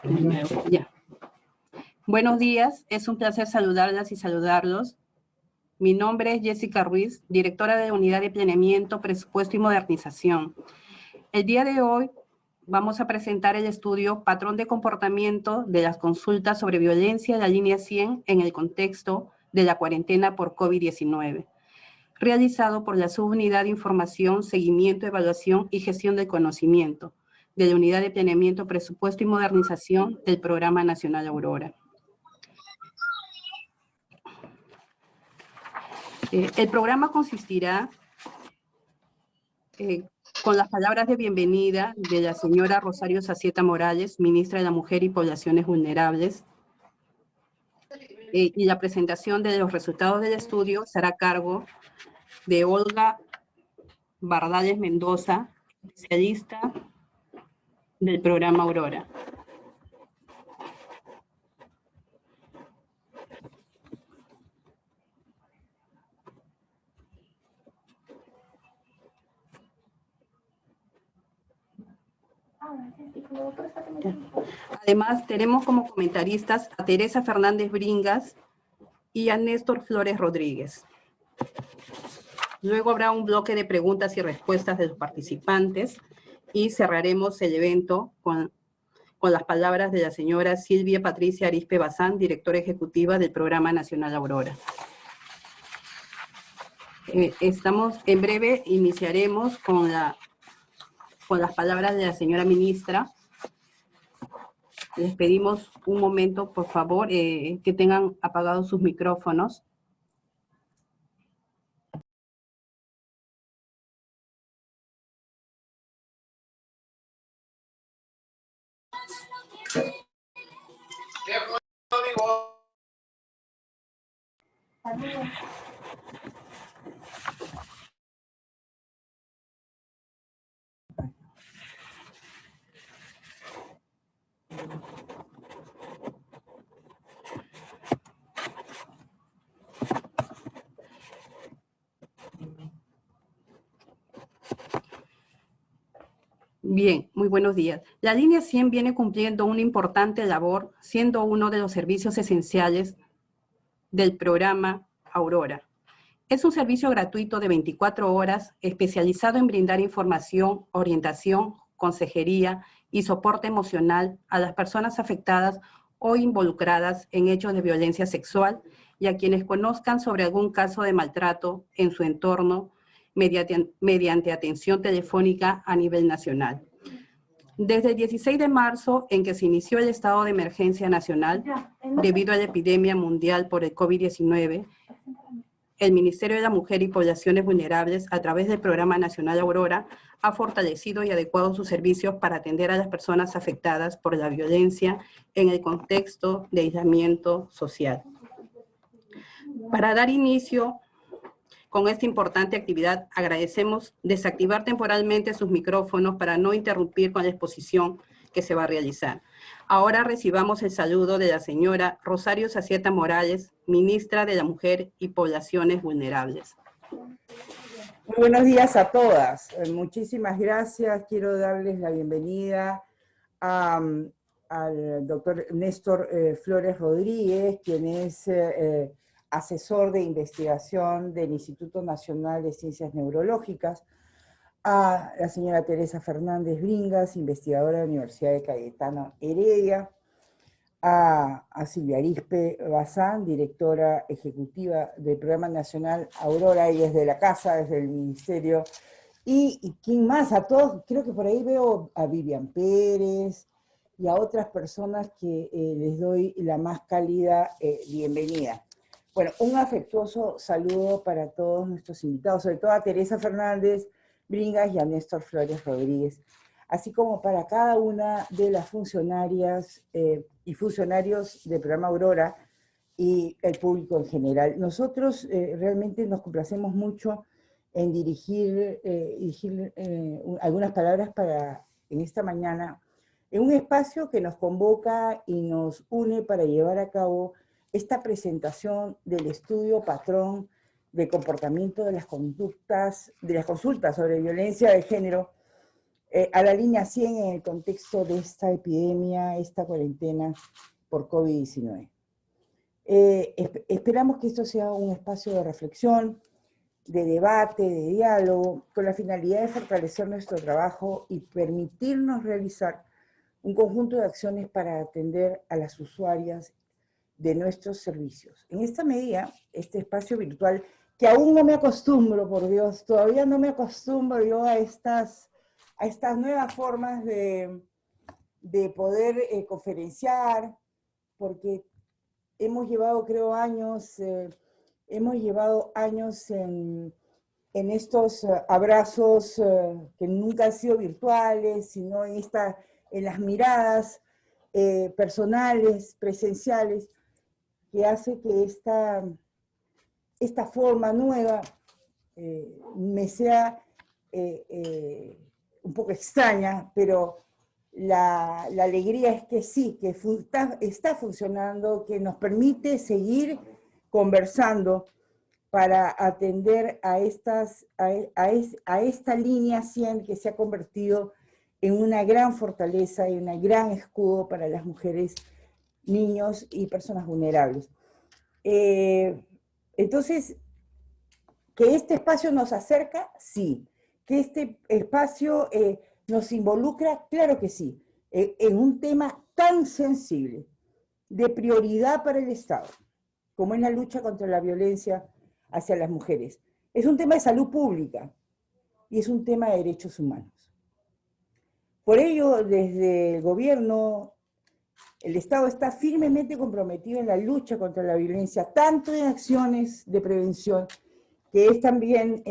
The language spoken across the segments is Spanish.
De nuevo, ya. Buenos días, es un placer saludarlas y saludarlos. Mi nombre es Jessica Ruiz, directora de la Unidad de Planeamiento, Presupuesto y Modernización. El día de hoy vamos a presentar el estudio Patrón de comportamiento de las consultas sobre violencia de la línea 100 en el contexto de la cuarentena por COVID-19, realizado por la Subunidad de Información, Seguimiento, Evaluación y Gestión del Conocimiento de la Unidad de Planeamiento, Presupuesto y Modernización del Programa Nacional Aurora. El programa consistirá con las palabras de bienvenida de la señora Rosario Sacieta Morales, ministra de la Mujer y Poblaciones Vulnerables, y la presentación de los resultados del estudio será a cargo de Olga Bardales Mendoza, especialista del programa Aurora. Además, tenemos como comentaristas a Teresa Fernández Bringas y a Néstor Flores Rodríguez. Luego habrá un bloque de preguntas y respuestas de los participantes y cerraremos el evento con las palabras de la señora Silvia Patricia Arispe Bazán, directora ejecutiva del Programa Nacional Aurora. En breve iniciaremos con las palabras de la señora ministra. Les pedimos un momento, por favor, que tengan apagados sus micrófonos. Bien, muy buenos días. La línea 100 viene cumpliendo una importante labor, siendo uno de los servicios esenciales del programa Aurora. Es un servicio gratuito de 24 horas, especializado en brindar información, orientación, consejería y soporte emocional a las personas afectadas o involucradas en hechos de violencia sexual y a quienes conozcan sobre algún caso de maltrato en su entorno mediante atención telefónica a nivel nacional. Desde el 16 de marzo, en que se inició el estado de emergencia nacional debido a la epidemia mundial por el COVID-19, el Ministerio de la Mujer y Poblaciones Vulnerables, a través del Programa Nacional Aurora, ha fortalecido y adecuado sus servicios para atender a las personas afectadas por la violencia en el contexto de aislamiento social. Para dar inicio con esta importante actividad, agradecemos desactivar temporalmente sus micrófonos para no interrumpir con la exposición que se va a realizar. Ahora recibamos el saludo de la señora Rosario Sacieta Morales, ministra de la Mujer y Poblaciones Vulnerables. Muy buenos días a todas. Muchísimas gracias. Quiero darles la bienvenida al doctor Néstor Flores Rodríguez, quien es asesor de investigación del Instituto Nacional de Ciencias Neurológicas, a la señora Teresa Fernández Bringas, investigadora de la Universidad de Cayetano Heredia, a Silvia Arispe Bazán, directora ejecutiva del Programa Nacional Aurora, y desde la casa, desde el Ministerio, y ¿quién más? A todos, creo que por ahí veo a Vivian Pérez y a otras personas que les doy la más cálida bienvenida. Bueno, un afectuoso saludo para todos nuestros invitados, sobre todo a Teresa Fernández Bringas y a Néstor Flores Rodríguez, así como para cada una de las funcionarias y funcionarios del programa Aurora y el público en general. Nosotros realmente nos complacemos mucho en dirigir algunas palabras en esta mañana, en un espacio que nos convoca y nos une para llevar a cabo esta presentación del estudio patrón de comportamiento de las consultas sobre violencia de género a la línea 100 en el contexto de esta epidemia, esta cuarentena por COVID-19. Esperamos que esto sea un espacio de reflexión, de debate, de diálogo, con la finalidad de fortalecer nuestro trabajo y permitirnos realizar un conjunto de acciones para atender a las usuarias de nuestros servicios. En esta medida, este espacio virtual, que aún no me acostumbro, por Dios, todavía no me acostumbro yo a estas nuevas formas de poder conferenciar, porque hemos llevado, creo, años en estos abrazos que nunca han sido virtuales, sino en las miradas personales, presenciales, que hace que esta forma nueva me sea un poco extraña, pero la alegría es que sí, que está funcionando, que nos permite seguir conversando para atender a esta línea 100 que se ha convertido en una gran fortaleza y un gran escudo para las mujeres, niños y personas vulnerables. Entonces, ¿que este espacio nos acerca? Sí. ¿Que este espacio nos involucra? Claro que sí. En un tema tan sensible, de prioridad para el Estado, como es la lucha contra la violencia hacia las mujeres. Es un tema de salud pública y es un tema de derechos humanos. Por ello, desde el gobierno, el Estado está firmemente comprometido en la lucha contra la violencia, tanto en acciones de prevención, que es también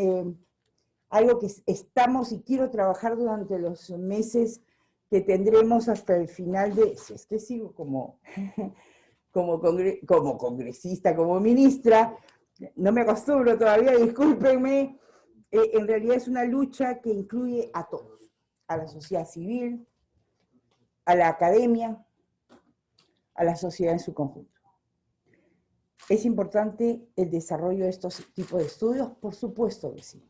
algo que estamos y quiero trabajar durante los meses que tendremos hasta el final de, si es que sigo como congresista, como ministra, no me acostumbro todavía, discúlpenme, en realidad es una lucha que incluye a todos, a la sociedad civil, a la academia, a la sociedad en su conjunto. ¿Es importante el desarrollo de estos tipos de estudios? Por supuesto que sí.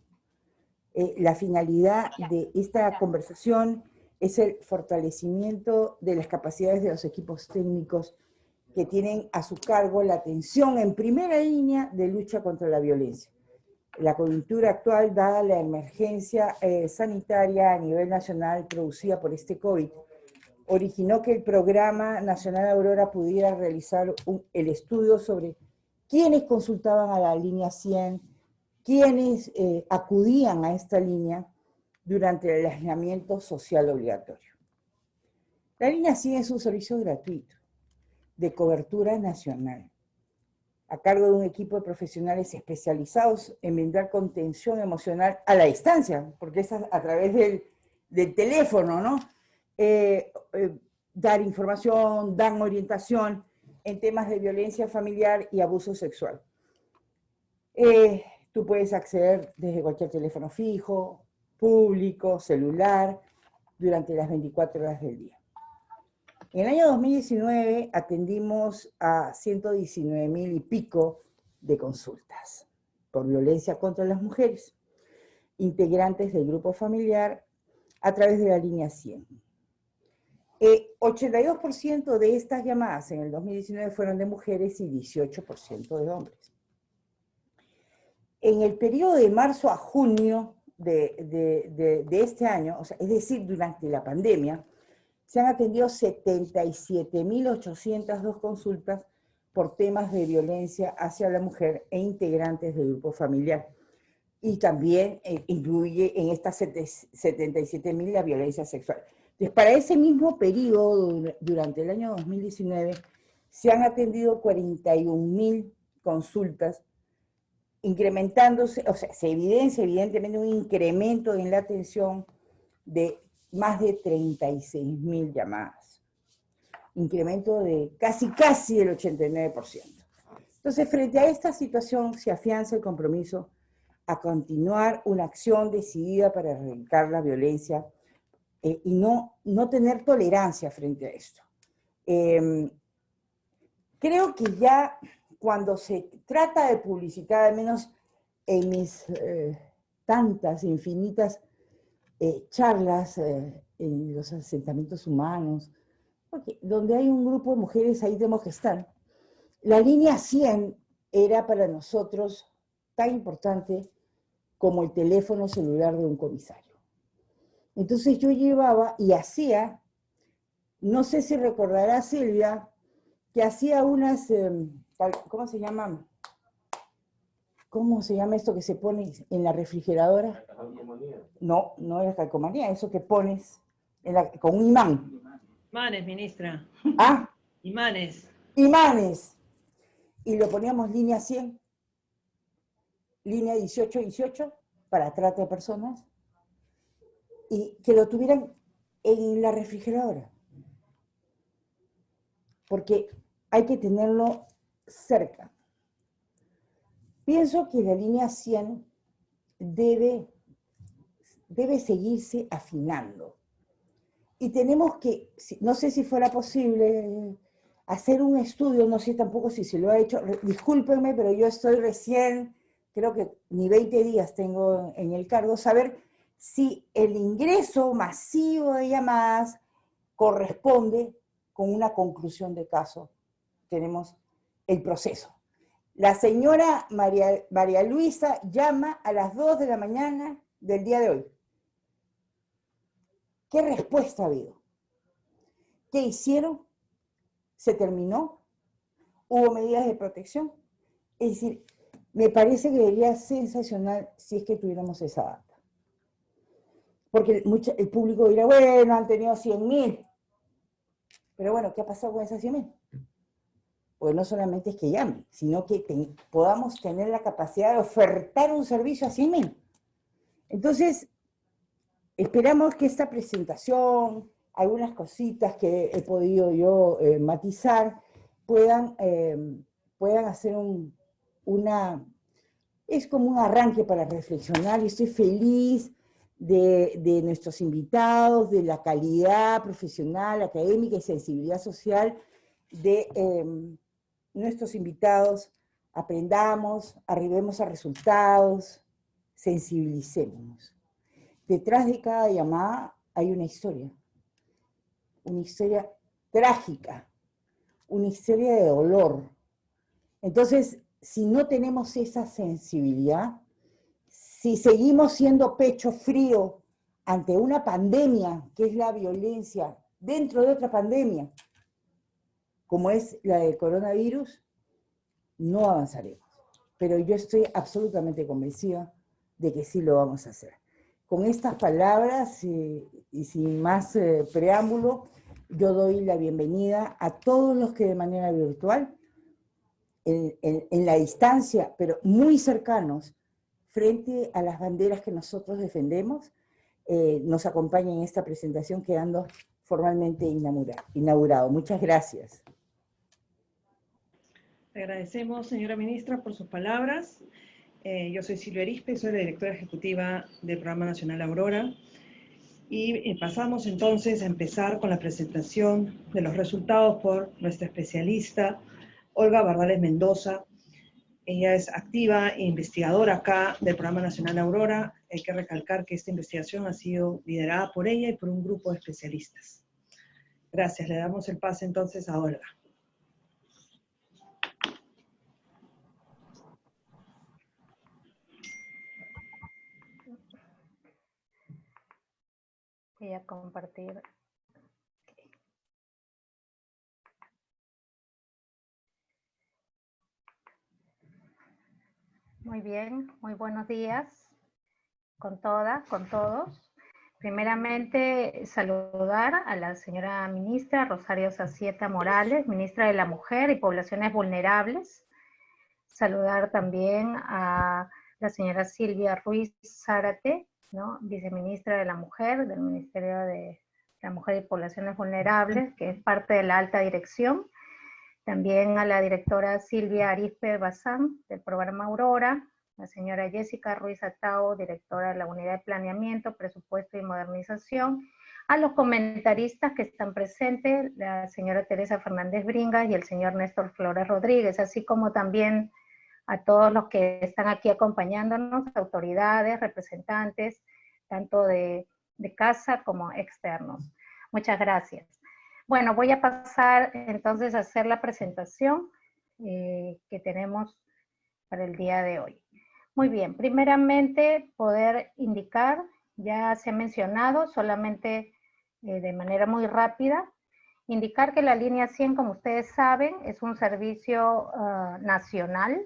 La finalidad de esta conversación es el fortalecimiento de las capacidades de los equipos técnicos que tienen a su cargo la atención en primera línea de lucha contra la violencia. La coyuntura actual, dada la emergencia sanitaria a nivel nacional producida por este COVID, originó que el Programa Nacional Aurora pudiera realizar el estudio sobre quiénes consultaban a la línea 100, quiénes acudían a esta línea durante el aislamiento social obligatorio. La línea 100 es un servicio gratuito, de cobertura nacional, a cargo de un equipo de profesionales especializados en brindar contención emocional a la distancia, porque es a través del teléfono, ¿no? Dar información, dan orientación en temas de violencia familiar y abuso sexual. Tú puedes acceder desde cualquier teléfono fijo, público, celular, durante las 24 horas del día. En el año 2019 atendimos a 119,000 y pico de consultas por violencia contra las mujeres, integrantes del grupo familiar a través de la línea 100. 82% de estas llamadas en el 2019 fueron de mujeres y 18% de hombres. En el periodo de marzo a junio de este año, o sea, es decir, durante la pandemia, se han atendido 77.802 consultas por temas de violencia hacia la mujer e integrantes del grupo familiar. Y también incluye en estas 77.000 la violencia sexual. Entonces, para ese mismo periodo, durante el año 2019, se han atendido 41.000 consultas, incrementándose, o sea, se evidencia evidentemente un incremento en la atención de más de 36.000 llamadas. Incremento de casi el 89%. Entonces, frente a esta situación, se afianza el compromiso a continuar una acción decidida para erradicar la violencia y no tener tolerancia frente a esto. Creo que ya cuando se trata de publicitar, al menos en mis tantas, infinitas charlas en los asentamientos humanos, porque donde hay un grupo de mujeres, ahí tenemos que estar. La línea 100 era para nosotros tan importante como el teléfono celular de un comisario. Entonces yo llevaba y hacía, no sé si recordará Silvia, que hacía unas, ¿cómo se llama? ¿Cómo se llama esto que se pone en la refrigeradora? No, no es calcomanía, eso que pones con un imán. Imanes, ministra. Ah, Imanes. imanes. Y lo poníamos línea 100, línea 1818, para trata de personas, y que lo tuvieran en la refrigeradora. Porque hay que tenerlo cerca. Pienso que la línea 100 debe seguirse afinando. Y tenemos que, no sé si fuera posible hacer un estudio, no sé tampoco si se lo ha hecho, discúlpenme, pero yo estoy recién, creo que ni 20 días tengo en el cargo, saber si el ingreso masivo de llamadas corresponde con una conclusión de caso. Tenemos el proceso. La señora María Luisa llama a las 2 de la mañana del día de hoy. ¿Qué respuesta ha habido? ¿Qué hicieron? ¿Se terminó? ¿Hubo medidas de protección? Es decir, me parece que sería sensacional si es que tuviéramos esa data. Porque el público dirá, bueno, han tenido 100.000. Pero bueno, ¿qué ha pasado con esas 100.000? Pues no solamente es que llamen, sino que podamos tener la capacidad de ofertar un servicio a 100.000. Entonces, esperamos que esta presentación, algunas cositas que he podido yo matizar, puedan hacer es como un arranque para reflexionar, y estoy feliz de nuestros invitados, de la calidad profesional, académica y sensibilidad social de nuestros invitados. Aprendamos, arribemos a resultados, sensibilicémonos. Detrás de cada llamada hay una historia trágica, una historia de dolor. Entonces, si no tenemos esa sensibilidad, si seguimos siendo pecho frío ante una pandemia, que es la violencia, dentro de otra pandemia, como es la del coronavirus, no avanzaremos. Pero yo estoy absolutamente convencida de que sí lo vamos a hacer. Con estas palabras y sin más preámbulo, yo doy la bienvenida a todos los que de manera virtual, en la distancia, pero muy cercanos, frente a las banderas que nosotros defendemos, nos acompañan en esta presentación, quedando formalmente inaugurado. Muchas gracias. Le agradecemos, señora ministra, por sus palabras. Yo soy Silvia Arispe, soy la directora ejecutiva del Programa Nacional Aurora. Y pasamos entonces a empezar con la presentación de los resultados por nuestra especialista, Olga Bardales Mendoza. Ella es activa e investigadora acá del Programa Nacional Aurora. Hay que recalcar que esta investigación ha sido liderada por ella y por un grupo de especialistas. Gracias, le damos el pase entonces a Olga. Voy a compartir. Muy bien, muy buenos días con todas, con todos. Primeramente, saludar a la señora ministra Rosario Sacieta Morales, ministra de la Mujer y Poblaciones Vulnerables. Saludar también a la señora Silvia Ruiz Zárate, ¿no? Viceministra de la Mujer del Ministerio de la Mujer y Poblaciones Vulnerables, que es parte de la alta dirección. También a la directora Silvia Arispe Bazán, del programa Aurora, la señora Jessica Ruiz Atao, directora de la Unidad de Planeamiento, Presupuesto y Modernización, a los comentaristas que están presentes, la señora Teresa Fernández Bringas y el señor Néstor Flores Rodríguez, así como también a todos los que están aquí acompañándonos, autoridades, representantes, tanto de de casa como externos. Muchas gracias. Bueno, voy a pasar entonces a hacer la presentación que tenemos para el día de hoy. Muy bien, primeramente poder indicar, ya se ha mencionado, solamente de manera muy rápida, indicar que la línea 100, como ustedes saben, es un servicio nacional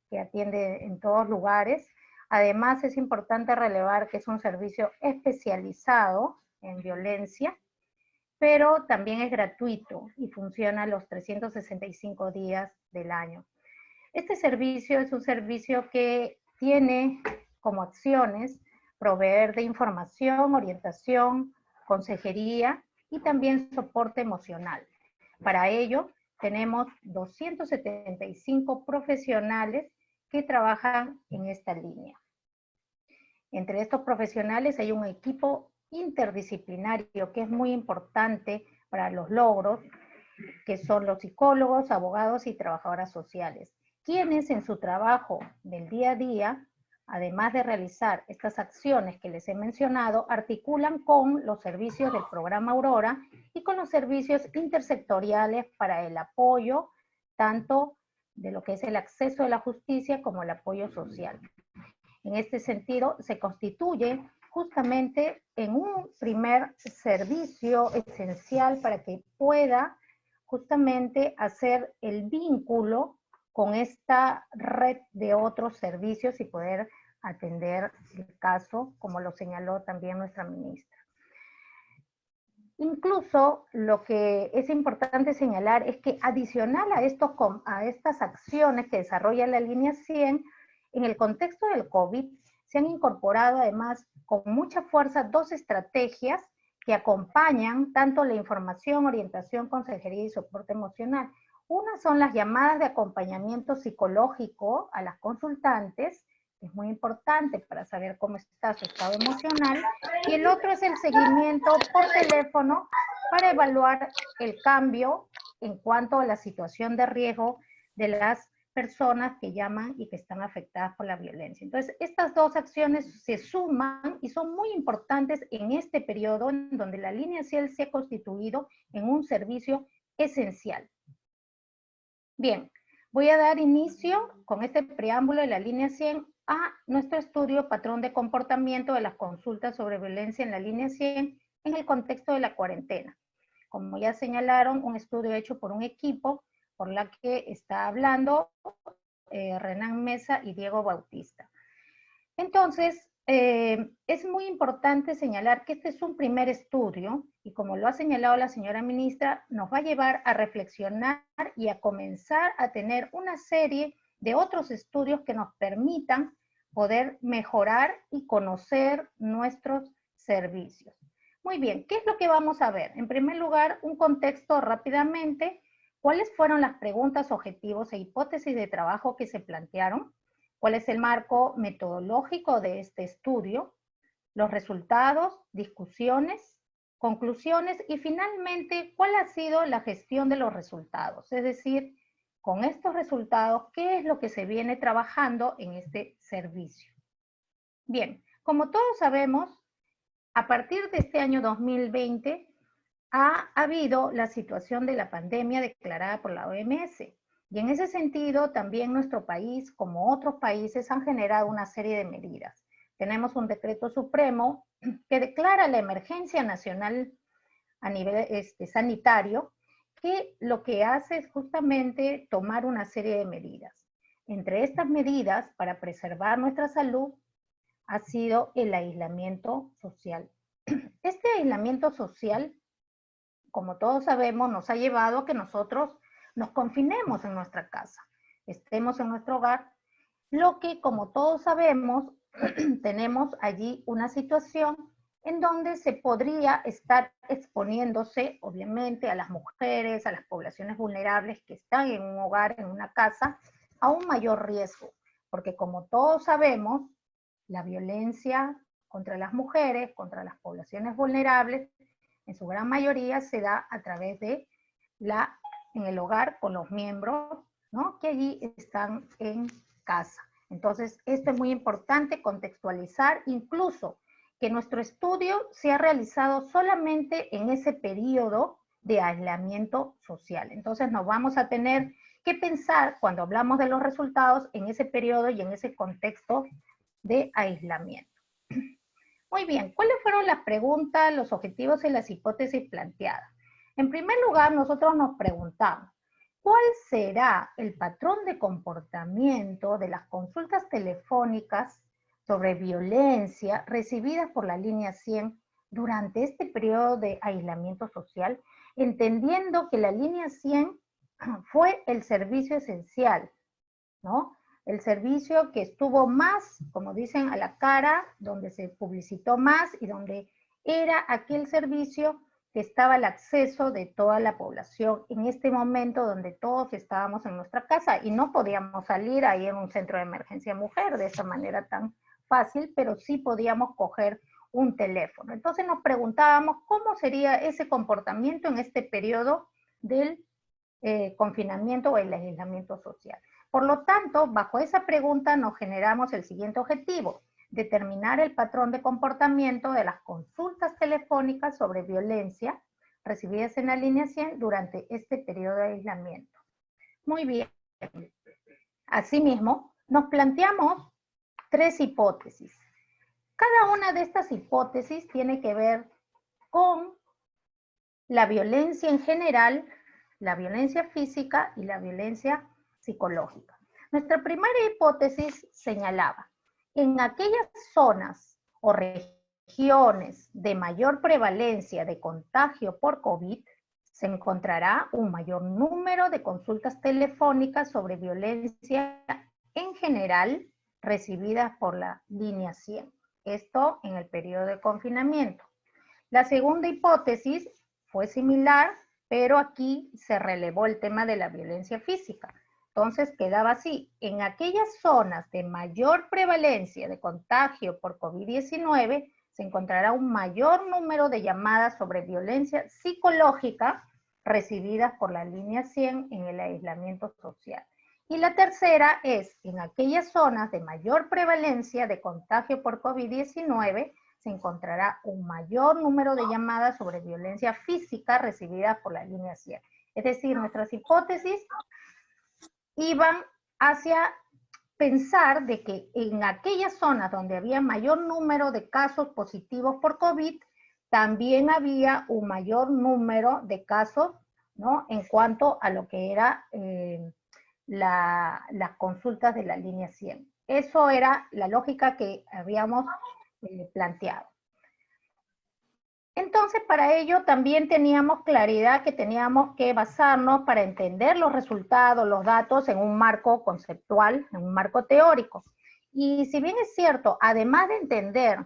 que atiende en todos lugares. Además, es importante relevar que es un servicio especializado en violencia, pero también es gratuito y funciona los 365 días del año. Este servicio es un servicio que tiene como acciones proveer de información, orientación, consejería y también soporte emocional. Para ello, tenemos 275 profesionales que trabajan en esta línea. Entre estos profesionales hay un equipo interdisciplinario que es muy importante para los logros, que son los psicólogos, abogados y trabajadoras sociales, quienes en su trabajo del día a día, además de realizar estas acciones que les he mencionado, articulan con los servicios del programa Aurora y con los servicios intersectoriales para el apoyo, tanto de lo que es el acceso a la justicia como el apoyo social. En este sentido, se constituye justamente en un primer servicio esencial para que pueda justamente hacer el vínculo con esta red de otros servicios y poder atender el caso, como lo señaló también nuestra ministra. Incluso lo que es importante señalar es que adicional a estas acciones que desarrolla la línea 100, en el contexto del COVID, se han incorporado además con mucha fuerza dos estrategias que acompañan tanto la información, orientación, consejería y soporte emocional. Una son las llamadas de acompañamiento psicológico a las consultantes, que es muy importante para saber cómo está su estado emocional, y el otro es el seguimiento por teléfono para evaluar el cambio en cuanto a la situación de riesgo de las personas que llaman y que están afectadas por la violencia. Entonces, estas dos acciones se suman y son muy importantes en este periodo en donde la línea 100 se ha constituido en un servicio esencial. Bien, voy a dar inicio con este preámbulo de la línea 100 a nuestro estudio patrón de comportamiento de las consultas sobre violencia en la línea 100 en el contexto de la cuarentena. Como ya señalaron, un estudio hecho por un equipo por la que está hablando Renan Mesa y Diego Bautista. Entonces, es muy importante señalar que este es un primer estudio y como lo ha señalado la señora ministra, nos va a llevar a reflexionar y a comenzar a tener una serie de otros estudios que nos permitan poder mejorar y conocer nuestros servicios. Muy bien, ¿qué es lo que vamos a ver? En primer lugar, un contexto rápidamente. ¿Cuáles fueron las preguntas, objetivos e hipótesis de trabajo que se plantearon? ¿Cuál es el marco metodológico de este estudio? Los resultados, discusiones, conclusiones y finalmente, ¿cuál ha sido la gestión de los resultados? Es decir, con estos resultados, ¿qué es lo que se viene trabajando en este servicio? Bien, como todos sabemos, a partir de este año 2020, ha habido la situación de la pandemia declarada por la OMS. Y en ese sentido, también nuestro país, como otros países, han generado una serie de medidas. Tenemos un decreto supremo que declara la emergencia nacional a nivel sanitario, que lo que hace es justamente tomar una serie de medidas. Entre estas medidas, para preservar nuestra salud, ha sido el aislamiento social. Este aislamiento social, como todos sabemos, nos ha llevado a que nosotros nos confinemos en nuestra casa, estemos en nuestro hogar, lo que, como todos sabemos, tenemos allí una situación en donde se podría estar exponiéndose, obviamente, a las mujeres, a las poblaciones vulnerables que están en un hogar, en una casa, a un mayor riesgo, porque como todos sabemos, la violencia contra las mujeres, contra las poblaciones vulnerables, en su gran mayoría se da a través de en el hogar con los miembros, ¿no?, que allí están en casa. Entonces, esto es muy importante contextualizar, incluso que nuestro estudio se ha realizado solamente en ese periodo de aislamiento social. Entonces nos vamos a tener que pensar cuando hablamos de los resultados en ese periodo y en ese contexto de aislamiento. Muy bien, ¿cuáles fueron las preguntas, los objetivos y las hipótesis planteadas? En primer lugar, nosotros nos preguntamos, ¿cuál será el patrón de comportamiento de las consultas telefónicas sobre violencia recibidas por la línea 100 durante este periodo de aislamiento social, entendiendo que la línea 100 fue el servicio esencial, ¿no? El servicio que estuvo más, como dicen, a la cara, donde se publicitó más y donde era aquel servicio que estaba al acceso de toda la población en este momento donde todos estábamos en nuestra casa y no podíamos salir ahí en un centro de emergencia mujer de esa manera tan fácil, pero sí podíamos coger un teléfono. Entonces nos preguntábamos cómo sería ese comportamiento en este periodo del confinamiento o el aislamiento social. Por lo tanto, bajo esa pregunta nos generamos el siguiente objetivo: determinar el patrón de comportamiento de las consultas telefónicas sobre violencia recibidas en la línea 100 durante este periodo de aislamiento. Muy bien. Asimismo, nos planteamos 3 hipótesis. Cada una de estas hipótesis tiene que ver con la violencia en general, la violencia física y la violencia psicológica. Nuestra primera hipótesis señalaba, en aquellas zonas o regiones de mayor prevalencia de contagio por COVID, se encontrará un mayor número de consultas telefónicas sobre violencia en general recibidas por la línea 100. Esto en el periodo de confinamiento. La segunda hipótesis fue similar, pero aquí se relevó el tema de la violencia física. Entonces quedaba así: en aquellas zonas de mayor prevalencia de contagio por COVID-19 se encontrará un mayor número de llamadas sobre violencia psicológica recibidas por la línea 100 en el aislamiento social. Y la tercera es, en aquellas zonas de mayor prevalencia de contagio por COVID-19 se encontrará un mayor número de llamadas sobre violencia física recibidas por la línea 100. Es decir, nuestras hipótesis iban hacia pensar de que en aquellas zonas donde había mayor número de casos positivos por COVID, también había un mayor número de casos, ¿no?, en cuanto a lo que era las consultas de la línea 100. Eso era la lógica que habíamos planteado. Entonces, para ello también teníamos claridad que teníamos que basarnos para entender los resultados, los datos en un marco conceptual, en un marco teórico. Y si bien es cierto, además de entender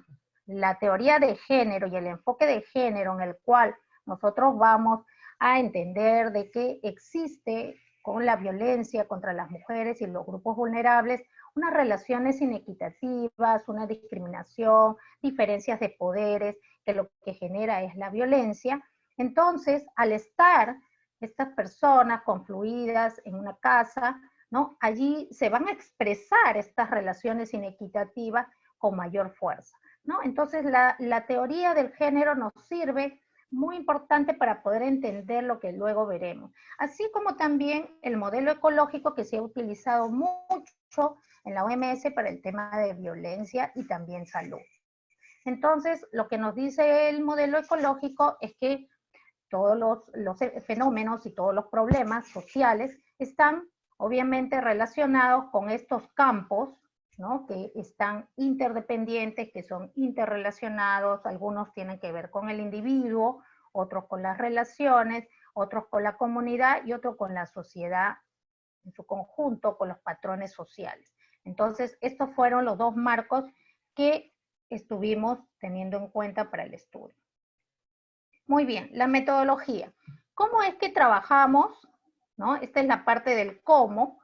la teoría de género y el enfoque de género en el cual nosotros vamos a entender de que existe con la violencia contra las mujeres y los grupos vulnerables unas relaciones inequitativas, una discriminación, diferencias de poderes, que lo que genera es la violencia. Entonces, al estar estas personas confluidas en una casa, ¿no?, allí se van a expresar estas relaciones inequitativas con mayor fuerza, ¿no? Entonces, la teoría del género nos sirve muy importante para poder entender lo que luego veremos. Así como también el modelo ecológico que se ha utilizado mucho en la OMS para el tema de violencia y también salud. Entonces, lo que nos dice el modelo ecológico es que todos los fenómenos y todos los problemas sociales están obviamente relacionados con estos campos, ¿no?, que están interdependientes, que son interrelacionados. Algunos tienen que ver con el individuo, otros con las relaciones, otros con la comunidad y otros con la sociedad en su conjunto, con los patrones sociales. Entonces, estos fueron los 2 marcos que estuvimos teniendo en cuenta para el estudio. Muy bien, la metodología. ¿Cómo es que trabajamos, ¿no? Esta es la parte del cómo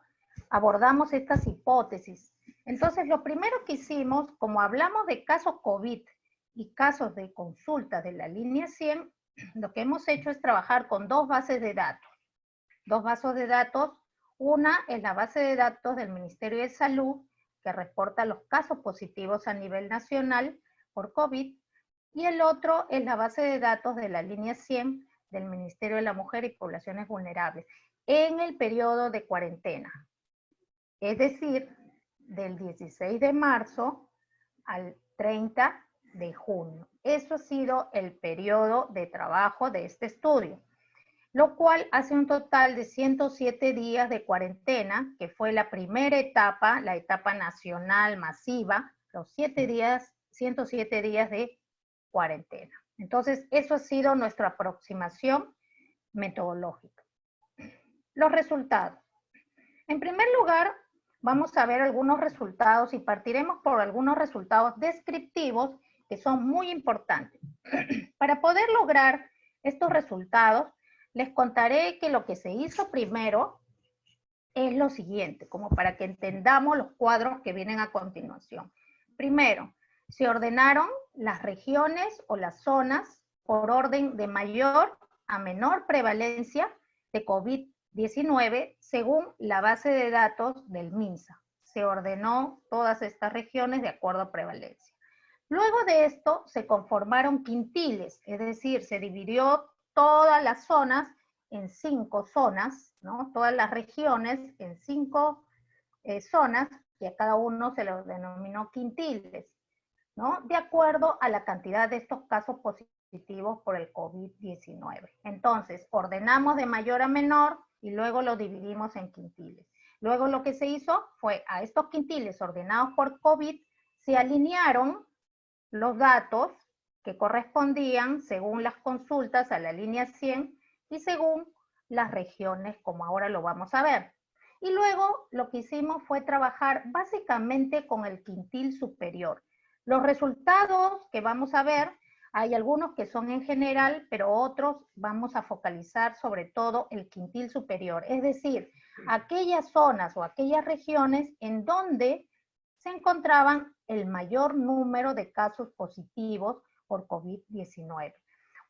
abordamos estas hipótesis. Entonces, lo primero que hicimos, como hablamos de casos COVID y casos de consulta de la línea 100, lo que hemos hecho es trabajar con 2 bases de datos. 2 bases de datos. Una es la base de datos del Ministerio de Salud, que reporta los casos positivos a nivel nacional por COVID, y el otro es la base de datos de la línea 100 del Ministerio de la Mujer y Poblaciones Vulnerables en el periodo de cuarentena. Es decir, del 16 de marzo al 30 de junio. Eso ha sido el periodo de trabajo de este estudio, lo cual hace un total de 107 días de cuarentena, que fue la primera etapa, la etapa nacional masiva, los 107 días de cuarentena. Entonces, eso ha sido nuestra aproximación metodológica. Los resultados. En primer lugar, vamos a ver algunos resultados y partiremos por algunos resultados descriptivos que son muy importantes. Para poder lograr estos resultados, les contaré que lo que se hizo primero es lo siguiente, como para que entendamos los cuadros que vienen a continuación. Primero, se ordenaron las regiones o las zonas por orden de mayor a menor prevalencia de COVID-19 según la base de datos del MINSA. Se ordenó todas estas regiones de acuerdo a prevalencia. Luego de esto se conformaron quintiles, es decir, se dividió todas las zonas en 5 zonas, ¿no? Todas las regiones en 5 zonas, y a cada uno se los denominó quintiles, ¿no? De acuerdo a la cantidad de estos casos positivos por el COVID-19. Entonces, ordenamos de mayor a menor y luego lo dividimos en quintiles. Luego lo que se hizo fue a estos quintiles ordenados por COVID se alinearon los datos que correspondían según las consultas a la línea 100 y según las regiones, como ahora lo vamos a ver. Y luego lo que hicimos fue trabajar básicamente con el quintil superior. Los resultados que vamos a ver, hay algunos que son en general, pero otros vamos a focalizar sobre todo el quintil superior, es decir, aquellas zonas o aquellas regiones en donde se encontraban el mayor número de casos positivos por COVID-19.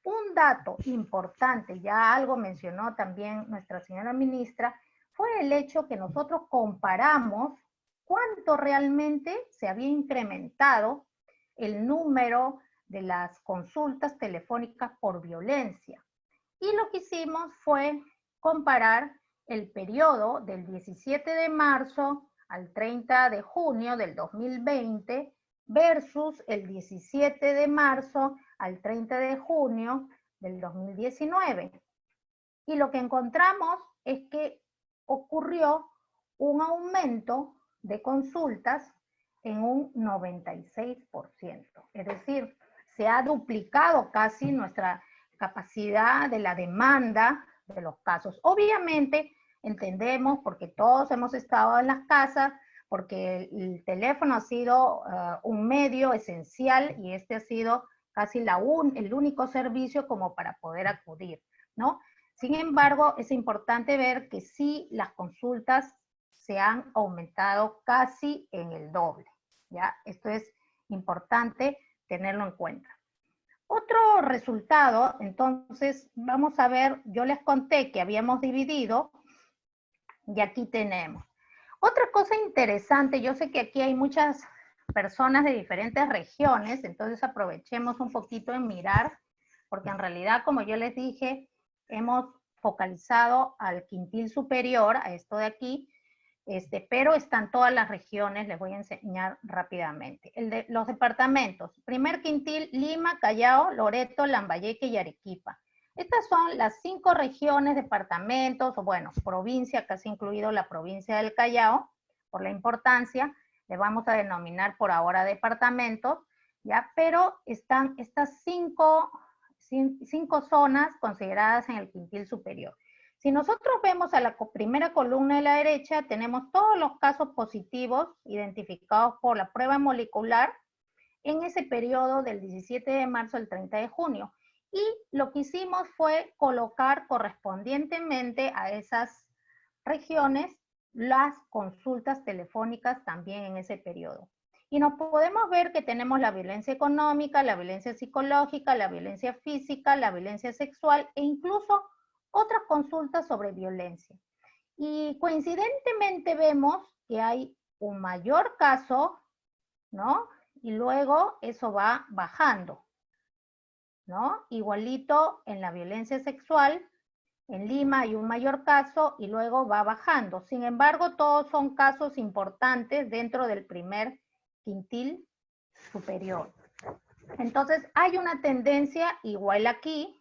Un dato importante, ya algo mencionó también nuestra señora ministra, fue el hecho que nosotros comparamos cuánto realmente se había incrementado el número de las consultas telefónicas por violencia. Y lo que hicimos fue comparar el periodo del 17 de marzo al 30 de junio del 2020 versus el 17 de marzo al 30 de junio del 2019. Y lo que encontramos es que ocurrió un aumento de consultas en un 96%. Es decir, se ha duplicado casi nuestra capacidad de la demanda de los casos. Obviamente, entendemos, porque todos hemos estado en las casas, porque el teléfono ha sido un medio esencial y este ha sido casi el único servicio como para poder acudir, ¿no? Sin embargo, es importante ver que sí las consultas se han aumentado casi en el doble, ¿ya? Esto es importante tenerlo en cuenta. Otro resultado, entonces, vamos a ver, yo les conté que habíamos dividido y aquí tenemos. Otra cosa interesante, yo sé que aquí hay muchas personas de diferentes regiones, entonces aprovechemos un poquito en mirar, porque en realidad, como yo les dije, hemos focalizado al quintil superior, a esto de aquí, pero están todas las regiones, les voy a enseñar rápidamente. Los departamentos, primer quintil, Lima, Callao, Loreto, Lambayeque y Arequipa. Estas son las 5 regiones, departamentos, o bueno, provincia, casi incluido la provincia del Callao, por la importancia, le vamos a denominar por ahora departamentos, ¿ya? Pero están estas 5 zonas consideradas en el quintil superior. Si nosotros vemos a la primera columna de la derecha, tenemos todos los casos positivos identificados por la prueba molecular en ese periodo del 17 de marzo al 30 de junio. Y lo que hicimos fue colocar correspondientemente a esas regiones las consultas telefónicas también en ese periodo. Y nos podemos ver que tenemos la violencia económica, la violencia psicológica, la violencia física, la violencia sexual e incluso otras consultas sobre violencia. Y coincidentemente vemos que hay un mayor caso, ¿no? Y luego eso va bajando. ¿no? Igualito en la violencia sexual, en Lima hay un mayor caso y luego va bajando. Sin embargo, todos son casos importantes dentro del primer quintil superior. Entonces, hay una tendencia igual aquí,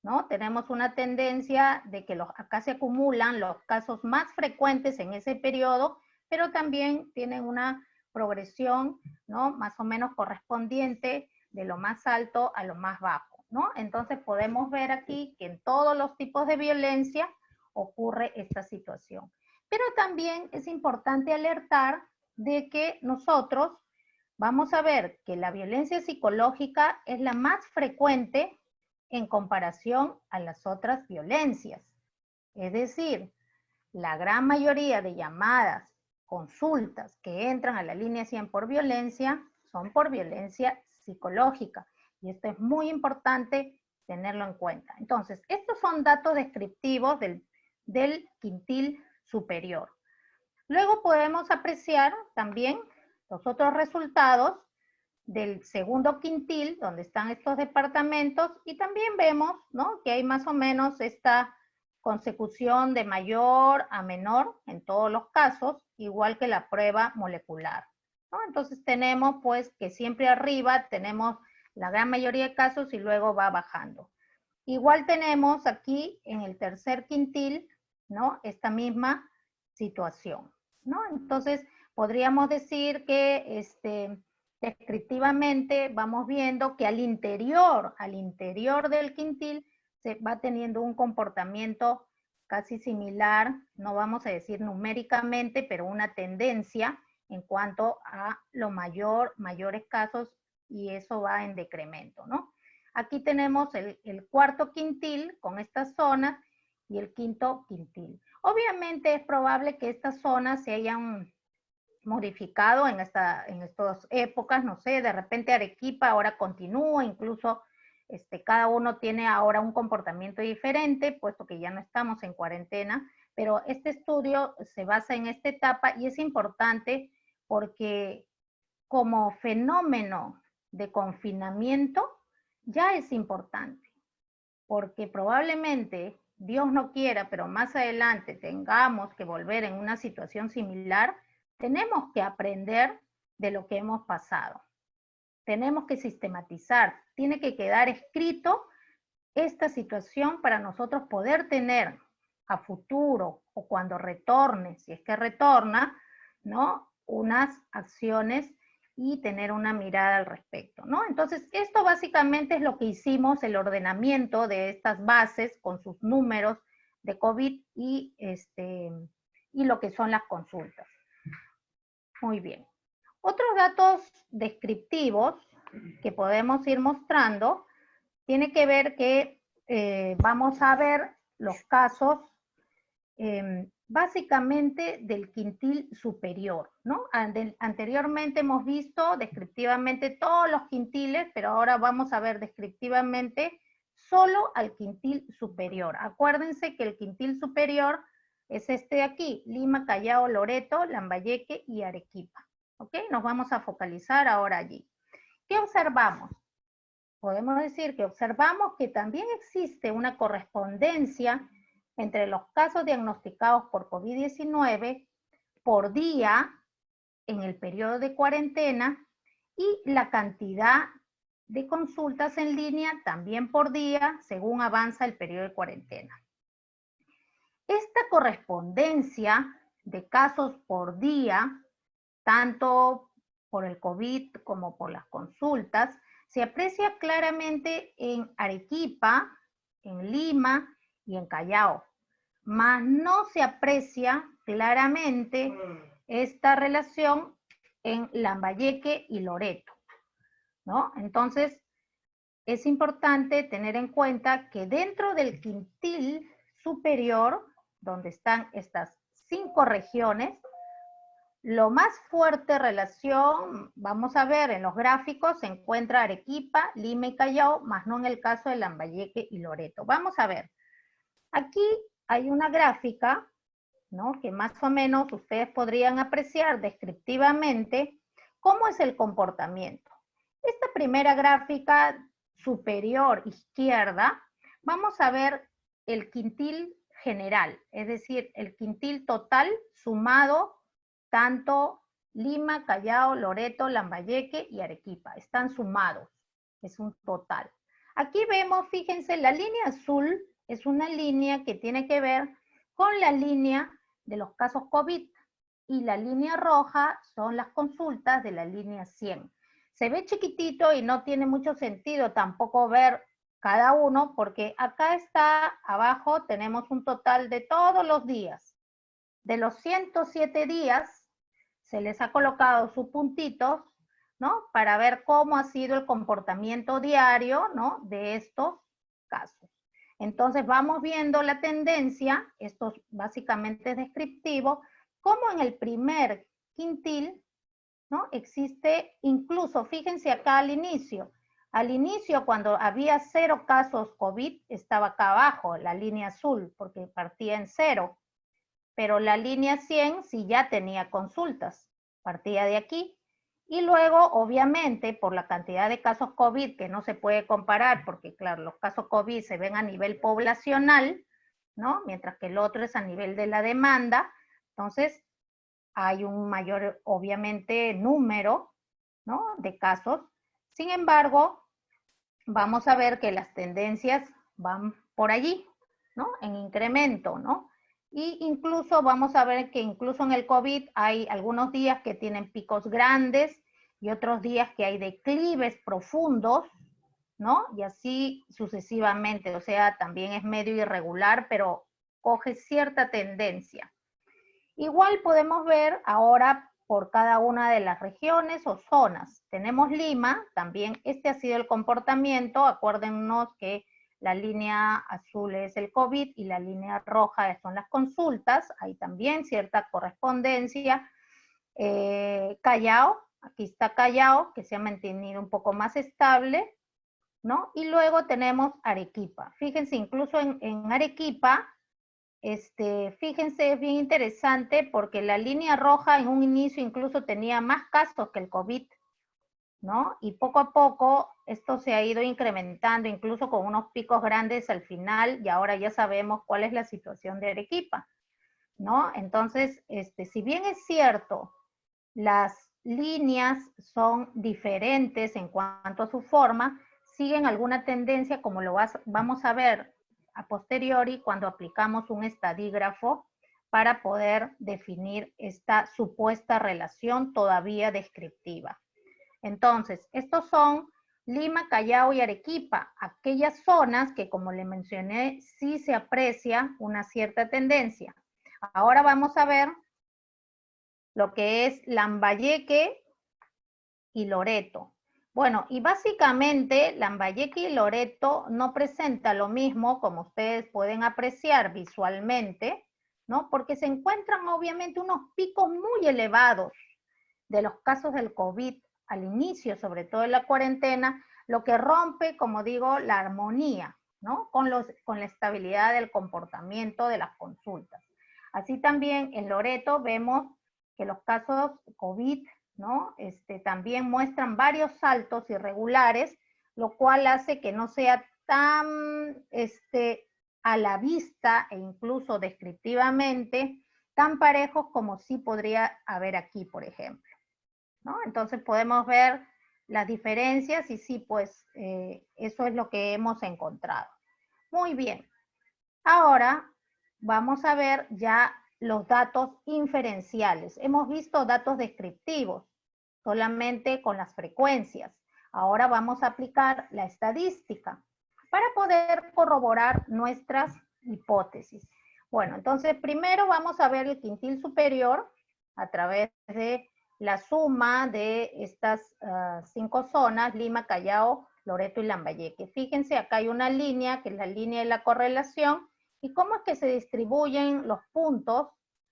¿no? Tenemos una tendencia de que acá se acumulan los casos más frecuentes en ese periodo, pero también tienen una progresión, ¿no? Más o menos correspondiente de lo más alto a lo más bajo, ¿no? Entonces podemos ver aquí que en todos los tipos de violencia ocurre esta situación. Pero también es importante alertar de que nosotros vamos a ver que la violencia psicológica es la más frecuente en comparación a las otras violencias. Es decir, la gran mayoría de llamadas, consultas que entran a la línea 100 por violencia son por violencia psicológica. Y esto es muy importante tenerlo en cuenta. Entonces, estos son datos descriptivos del quintil superior. Luego podemos apreciar también los otros resultados del segundo quintil, donde están estos departamentos, y también vemos, ¿no?, que hay más o menos esta consecución de mayor a menor en todos los casos, igual que la prueba molecular, ¿no? Entonces tenemos pues que siempre arriba tenemos la gran mayoría de casos y luego va bajando. Igual tenemos aquí en el tercer quintil, ¿no?, esta misma situación, ¿no? Entonces podríamos decir que descriptivamente vamos viendo que al interior del quintil se va teniendo un comportamiento casi similar, no vamos a decir numéricamente, pero una tendencia en cuanto a los mayores casos, y eso va en decremento, ¿no? Aquí tenemos el cuarto quintil con estas zonas y el quinto quintil. Obviamente es probable que estas zonas se hayan modificado en estas épocas, no sé, de repente Arequipa ahora continúa, incluso cada uno tiene ahora un comportamiento diferente, puesto que ya no estamos en cuarentena, pero este estudio se basa en esta etapa y es importante porque como fenómeno de confinamiento ya es importante, porque probablemente, Dios no quiera, pero más adelante tengamos que volver en una situación similar. Tenemos que aprender de lo que hemos pasado. Tenemos que sistematizar. Tiene que quedar escrito esta situación para nosotros poder tener a futuro o cuando retorne, si es que retorna, ¿no?, unas acciones y tener una mirada al respecto, ¿no? Entonces, esto básicamente es lo que hicimos, el ordenamiento de estas bases con sus números de COVID y lo que son las consultas. Muy bien. Otros datos descriptivos que podemos ir mostrando tiene que ver que vamos a ver los casos básicamente del quintil superior, ¿no? Anteriormente hemos visto descriptivamente todos los quintiles, pero ahora vamos a ver descriptivamente solo al quintil superior. Acuérdense que el quintil superior es este de aquí: Lima, Callao, Loreto, Lambayeque y Arequipa. ¿Ok? Nos vamos a focalizar ahora allí. ¿Qué observamos? Podemos decir que observamos que también existe una correspondencia entre los casos diagnosticados por COVID-19 por día en el periodo de cuarentena y la cantidad de consultas en línea también por día según avanza el periodo de cuarentena. Esta correspondencia de casos por día, tanto por el COVID como por las consultas, se aprecia claramente en Arequipa, en Lima y en Callao, mas no se aprecia claramente esta relación en Lambayeque y Loreto, ¿no? Entonces, es importante tener en cuenta que dentro del quintil superior, donde están estas 5 regiones, lo más fuerte relación, vamos a ver en los gráficos, se encuentra Arequipa, Lima y Callao, más no en el caso de Lambayeque y Loreto. Vamos a ver. Aquí hay una gráfica, ¿no?, que más o menos ustedes podrían apreciar descriptivamente cómo es el comportamiento. Esta primera gráfica superior izquierda, vamos a ver el quintil general, es decir, el quintil total sumado tanto Lima, Callao, Loreto, Lambayeque y Arequipa. Están sumados, es un total. Aquí vemos, fíjense, la línea azul es una línea que tiene que ver con la línea de los casos COVID y la línea roja son las consultas de la línea 100. Se ve chiquitito y no tiene mucho sentido tampoco ver cada uno porque acá está, abajo tenemos un total de todos los días. De los 107 días se les ha colocado sus puntitos, ¿no? Para ver cómo ha sido el comportamiento diario, ¿no? De estos casos. Entonces vamos viendo la tendencia, esto básicamente es descriptivo, como en el primer quintil, ¿no? Existe incluso, fíjense acá al inicio cuando había 0 casos COVID, estaba acá abajo, la línea azul, porque partía en 0. Pero la línea 100 sí ya tenía consultas, partía de aquí. Y luego, obviamente, por la cantidad de casos COVID, que no se puede comparar, porque claro, los casos COVID se ven a nivel poblacional, ¿no? Mientras que el otro es a nivel de la demanda, entonces hay un mayor, obviamente, número, ¿no? De casos. Sin embargo, vamos a ver que las tendencias van por allí, ¿no? En incremento, ¿no? Y incluso vamos a ver que incluso en el COVID hay algunos días que tienen picos grandes y otros días que hay declives profundos, ¿no? Y así sucesivamente, o sea, también es medio irregular, pero coge cierta tendencia. Igual podemos ver ahora por cada una de las regiones o zonas. Tenemos Lima, también este ha sido el comportamiento, acuérdennos que la línea azul es el COVID y la línea roja son las consultas, hay también cierta correspondencia. Callao, aquí está Callao, que se ha mantenido un poco más estable, ¿no? Y luego tenemos Arequipa. Fíjense, incluso en Arequipa, fíjense, es bien interesante porque la línea roja en un inicio incluso tenía más casos que el COVID, ¿no? Y poco a poco esto se ha ido incrementando, incluso con unos picos grandes al final, y ahora ya sabemos cuál es la situación de Arequipa, ¿no? Entonces, si bien es cierto, las líneas son diferentes en cuanto a su forma, siguen alguna tendencia, como lo vamos a ver a posteriori cuando aplicamos un estadígrafo para poder definir esta supuesta relación todavía descriptiva. Entonces, estos son Lima, Callao y Arequipa, aquellas zonas que, como le mencioné, sí se aprecia una cierta tendencia. Ahora vamos a ver lo que es Lambayeque y Loreto. Bueno, y básicamente Lambayeque y Loreto no presenta lo mismo, como ustedes pueden apreciar visualmente, ¿no? Porque se encuentran obviamente unos picos muy elevados de los casos del COVID al inicio, sobre todo en la cuarentena, lo que rompe, como digo, la armonía, ¿no? Con la estabilidad del comportamiento de las consultas. Así también en Loreto vemos que los casos COVID, ¿no? También muestran varios saltos irregulares, lo cual hace que no sea tan a la vista e incluso descriptivamente tan parejos como sí podría haber aquí, por ejemplo, ¿no? Entonces podemos ver las diferencias y sí, pues eso es lo que hemos encontrado. Muy bien. Ahora vamos a ver ya los datos inferenciales. Hemos visto datos descriptivos solamente con las frecuencias. Ahora vamos a aplicar la estadística para poder corroborar nuestras hipótesis. Bueno, entonces primero vamos a ver el quintil superior a través de la suma de estas 5 zonas, Lima, Callao, Loreto y Lambayeque. Fíjense, acá hay una línea, que es la línea de la correlación, y cómo es que se distribuyen los puntos,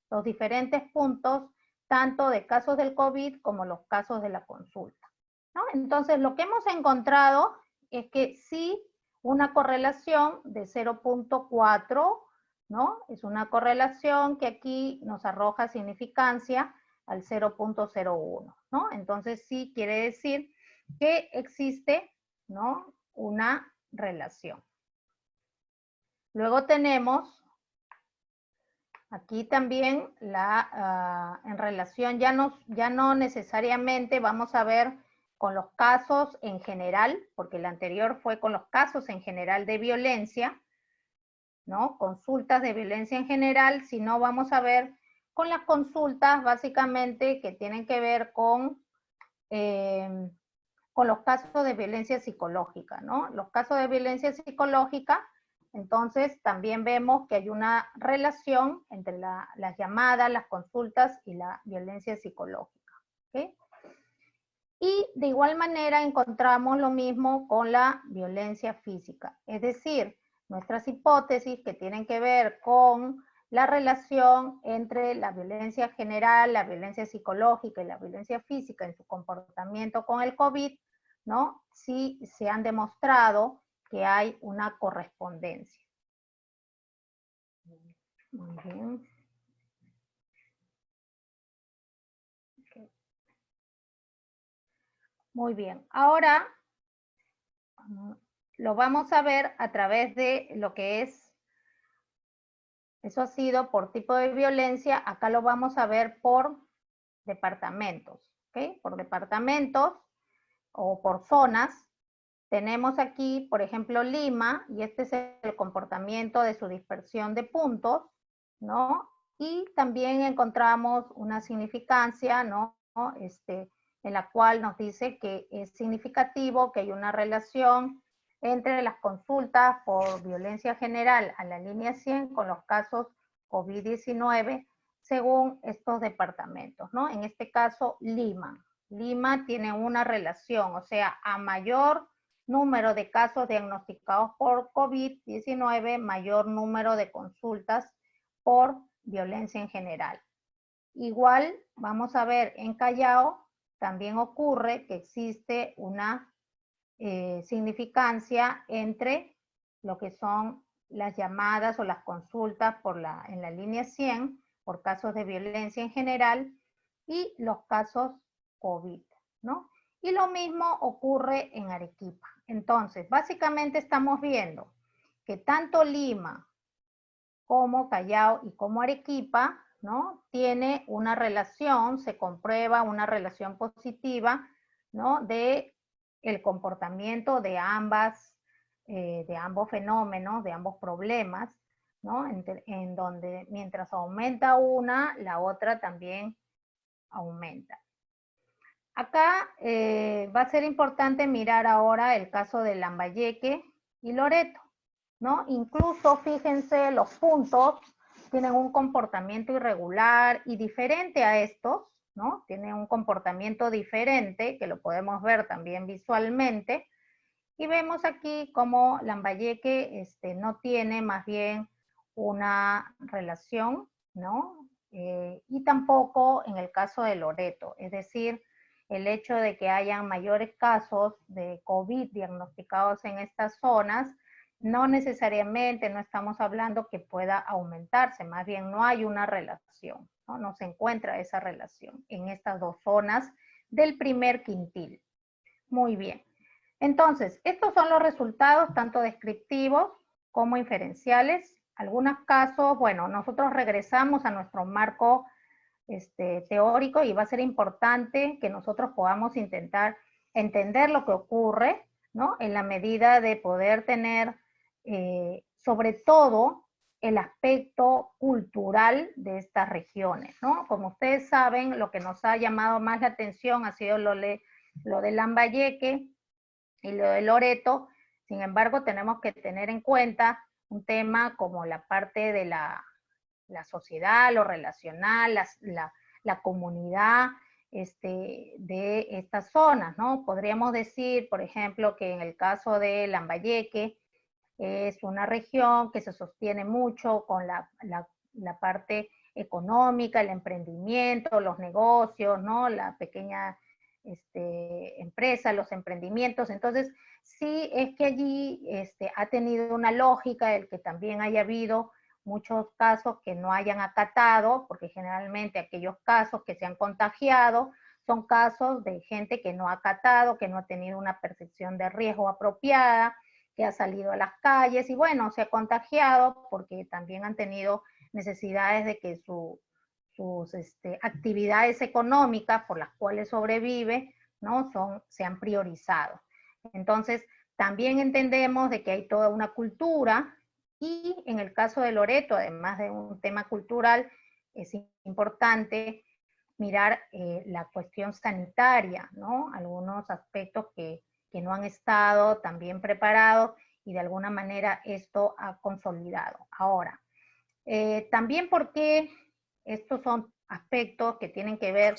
los diferentes puntos, tanto de casos del COVID como los casos de la consulta, ¿no? Entonces, lo que hemos encontrado es que sí, una correlación de 0.4, ¿no? Es una correlación que aquí nos arroja significancia al 0.01, ¿no? Entonces sí quiere decir que existe, ¿no? una relación. Luego tenemos aquí también en relación, ya no necesariamente vamos a ver con los casos en general, porque el anterior fue con los casos en general de violencia, ¿no? Consultas de violencia en general, sino vamos a ver con las consultas básicamente que tienen que ver con los casos de violencia psicológica, ¿no? Los casos de violencia psicológica, entonces también vemos que hay una relación entre las llamadas, las consultas y la violencia psicológica, ¿ok? Y de igual manera encontramos lo mismo con la violencia física, es decir, nuestras hipótesis que tienen que ver con la relación entre la violencia general, la violencia psicológica y la violencia física en su comportamiento con el COVID, ¿no? Sí se han demostrado que hay una correspondencia. Muy bien. Okay. Muy bien. Ahora lo vamos a ver a través de lo que es, eso ha sido por tipo de violencia, acá lo vamos a ver por departamentos, ¿ok? Por departamentos o por zonas. Tenemos aquí, por ejemplo, Lima, y este es el comportamiento de su dispersión de puntos, ¿no? Y también encontramos una significancia, ¿no? En la cual nos dice que es significativo que hay una relación entre las consultas por violencia general a la línea 100 con los casos COVID-19 según estos departamentos, ¿no? En este caso, Lima. Lima tiene una relación, o sea, a mayor número de casos diagnosticados por COVID-19, mayor número de consultas por violencia en general. Igual, vamos a ver, en Callao también ocurre que existe una significancia entre lo que son las llamadas o las consultas en la línea 100 por casos de violencia en general y los casos COVID, ¿no? Y lo mismo ocurre en Arequipa. Entonces, básicamente estamos viendo que tanto Lima como Callao y como Arequipa, ¿no? Tiene una relación, se comprueba una relación positiva, ¿no? De el comportamiento de ambos fenómenos, de ambos problemas, ¿no? En donde mientras aumenta una, la otra también aumenta. Acá va a ser importante mirar ahora el caso de Lambayeque y Loreto, ¿no? Incluso, fíjense, los puntos tienen un comportamiento irregular y diferente a estos, ¿no? Tienen un comportamiento diferente, que lo podemos ver también visualmente, y vemos aquí cómo Lambayeque no tiene más bien una relación, ¿no? Y tampoco en el caso de Loreto, es decir, el hecho de que hayan mayores casos de COVID diagnosticados en estas zonas, no necesariamente, no estamos hablando que pueda aumentarse, más bien no hay una relación, ¿no? No se encuentra esa relación en estas dos zonas del primer quintil. Muy bien. Entonces, estos son los resultados tanto descriptivos como inferenciales. Algunos casos, bueno, nosotros regresamos a nuestro marco teórico y va a ser importante que nosotros podamos intentar entender lo que ocurre, ¿no? En la medida de poder tener, sobre todo, el aspecto cultural de estas regiones, ¿no? Como ustedes saben, lo que nos ha llamado más la atención ha sido lo de Lambayeque y lo de Loreto. Sin embargo, tenemos que tener en cuenta un tema como la parte de la sociedad, lo relacional, la comunidad de estas zonas, ¿no? Podríamos decir, por ejemplo, que en el caso de Lambayeque es una región que se sostiene mucho con la parte económica, el emprendimiento, los negocios, ¿no? La pequeña empresa, los emprendimientos. Entonces, sí es que allí ha tenido una lógica el que también haya habido muchos casos que no hayan acatado, porque generalmente aquellos casos que se han contagiado son casos de gente que no ha acatado, que no ha tenido una percepción de riesgo apropiada, que ha salido a las calles y bueno, se ha contagiado porque también han tenido necesidades de que sus actividades económicas por las cuales sobrevive, ¿no? se han priorizado. Entonces, también entendemos de que hay toda una cultura y en el caso de Loreto, además de un tema cultural, es importante mirar la cuestión sanitaria, ¿no? Algunos aspectos que no han estado tan bien preparados y de alguna manera esto ha consolidado. Ahora, también porque estos son aspectos que tienen que ver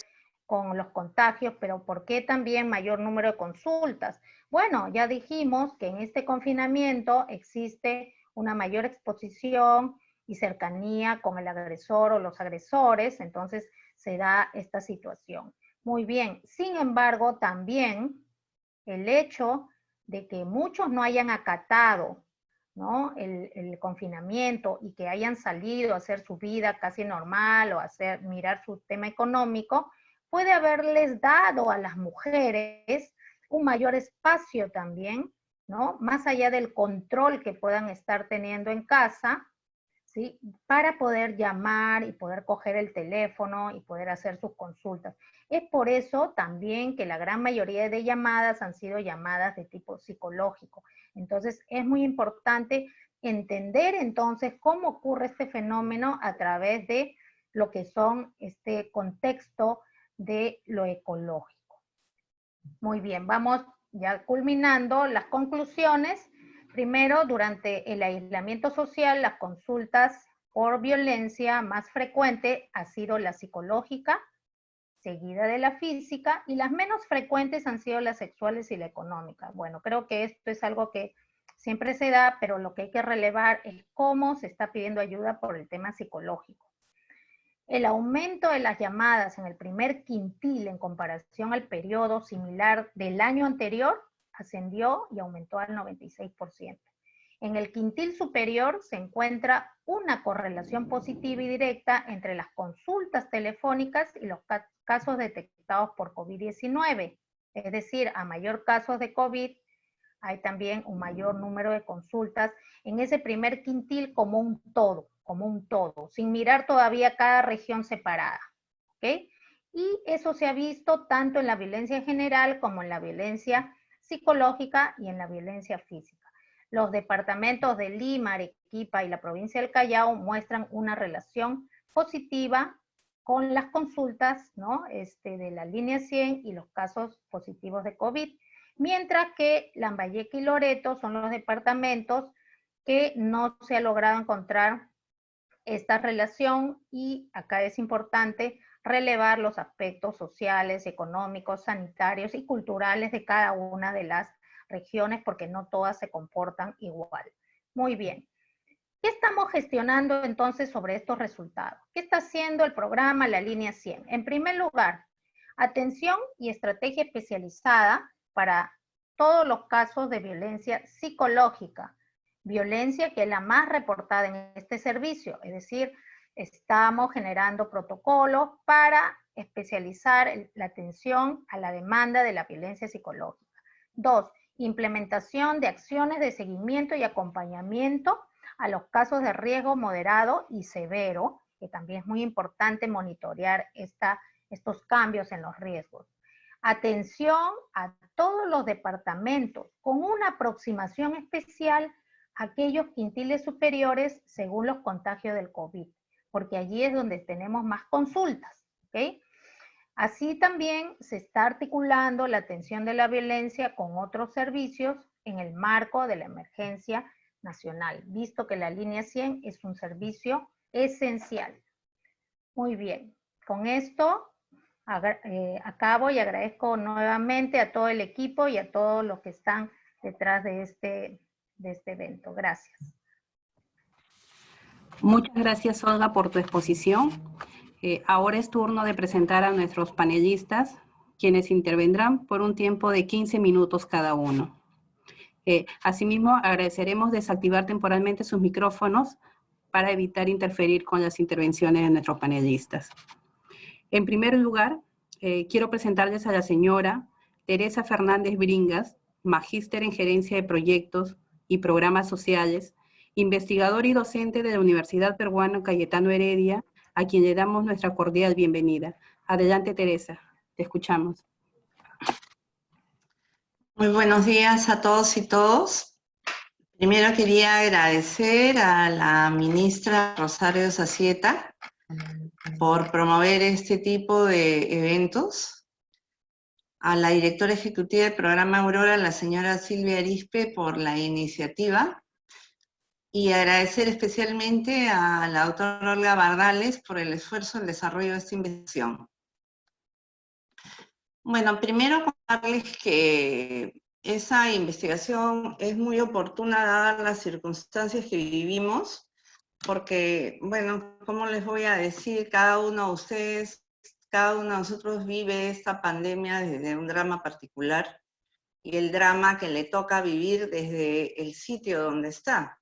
con los contagios, pero ¿por qué también mayor número de consultas? Bueno, ya dijimos que en este confinamiento existe una mayor exposición y cercanía con el agresor o los agresores, entonces se da esta situación. Muy bien, sin embargo, también el hecho de que muchos no hayan acatado, ¿no? el confinamiento y que hayan salido a hacer su vida casi normal o mirar su tema económico, puede haberles dado a las mujeres un mayor espacio también, ¿no? Más allá del control que puedan estar teniendo en casa, ¿sí? Para poder llamar y poder coger el teléfono y poder hacer sus consultas. Es por eso también que la gran mayoría de llamadas han sido llamadas de tipo psicológico. Entonces es muy importante entender entonces cómo ocurre este fenómeno a través de lo que son este contexto de lo ecológico. Muy bien, vamos ya culminando las conclusiones. Primero, durante el aislamiento social, las consultas por violencia más frecuente ha sido la psicológica, seguida de la física, y las menos frecuentes han sido las sexuales y la económica. Bueno, creo que esto es algo que siempre se da, pero lo que hay que relevar es cómo se está pidiendo ayuda por el tema psicológico. El aumento de las llamadas en el primer quintil en comparación al periodo similar del año anterior ascendió y aumentó al 96%. En el quintil superior se encuentra una correlación positiva y directa entre las consultas telefónicas y los casos detectados por COVID-19. Es decir, a mayor casos de COVID, hay también un mayor número de consultas en ese primer quintil como un todo, sin mirar todavía cada región separada, ¿ok? Y eso se ha visto tanto en la violencia en general como en la violencia psicológica y en la violencia física. Los departamentos de Lima, Arequipa y la provincia del Callao muestran una relación positiva con las consultas, ¿no? De la línea 100 y los casos positivos de COVID, mientras que Lambayeque y Loreto son los departamentos que no se ha logrado encontrar esta relación, y acá es importante relevar los aspectos sociales, económicos, sanitarios y culturales de cada una de las regiones porque no todas se comportan igual. Muy bien. ¿Qué estamos gestionando entonces sobre estos resultados? ¿Qué está haciendo el programa La Línea 100? En primer lugar, atención y estrategia especializada para todos los casos de violencia psicológica, violencia que es la más reportada en este servicio, es decir, estamos generando protocolos para especializar la atención a la demanda de la violencia psicológica. 2, implementación de acciones de seguimiento y acompañamiento a los casos de riesgo moderado y severo, que también es muy importante monitorear estos cambios en los riesgos. Atención a todos los departamentos con una aproximación especial a aquellos quintiles superiores según los contagios del COVID, porque allí es donde tenemos más consultas, ¿ok? Así también se está articulando la atención de la violencia con otros servicios en el marco de la emergencia nacional, visto que la línea 100 es un servicio esencial. Muy bien, con esto acabo y agradezco nuevamente a todo el equipo y a todos los que están detrás de este evento. Gracias. Muchas gracias, Olga, por tu exposición. Ahora es turno de presentar a nuestros panelistas, quienes intervendrán por un tiempo de 15 minutos cada uno. Asimismo, agradeceremos desactivar temporalmente sus micrófonos para evitar interferir con las intervenciones de nuestros panelistas. En primer lugar, quiero presentarles a la señora Teresa Fernández Bringas, magíster en Gerencia de Proyectos y Programas Sociales, investigadora y docente de la Universidad Peruana Cayetano Heredia, a quien le damos nuestra cordial bienvenida. Adelante, Teresa, te escuchamos. Muy buenos días a todos y todas. Primero quería agradecer a la ministra Rosario Zazieta por promover este tipo de eventos, a la directora ejecutiva del programa Aurora, la señora Silvia Arispe, por la iniciativa, y agradecer especialmente a la doctora Olga Bardales por el esfuerzo en el desarrollo de esta investigación. Bueno, primero contarles que esa investigación es muy oportuna dadas las circunstancias que vivimos, porque, bueno, ¿cómo les voy a decir? Cada uno de ustedes, cada uno de nosotros vive esta pandemia desde un drama particular, y el drama que le toca vivir desde el sitio donde está,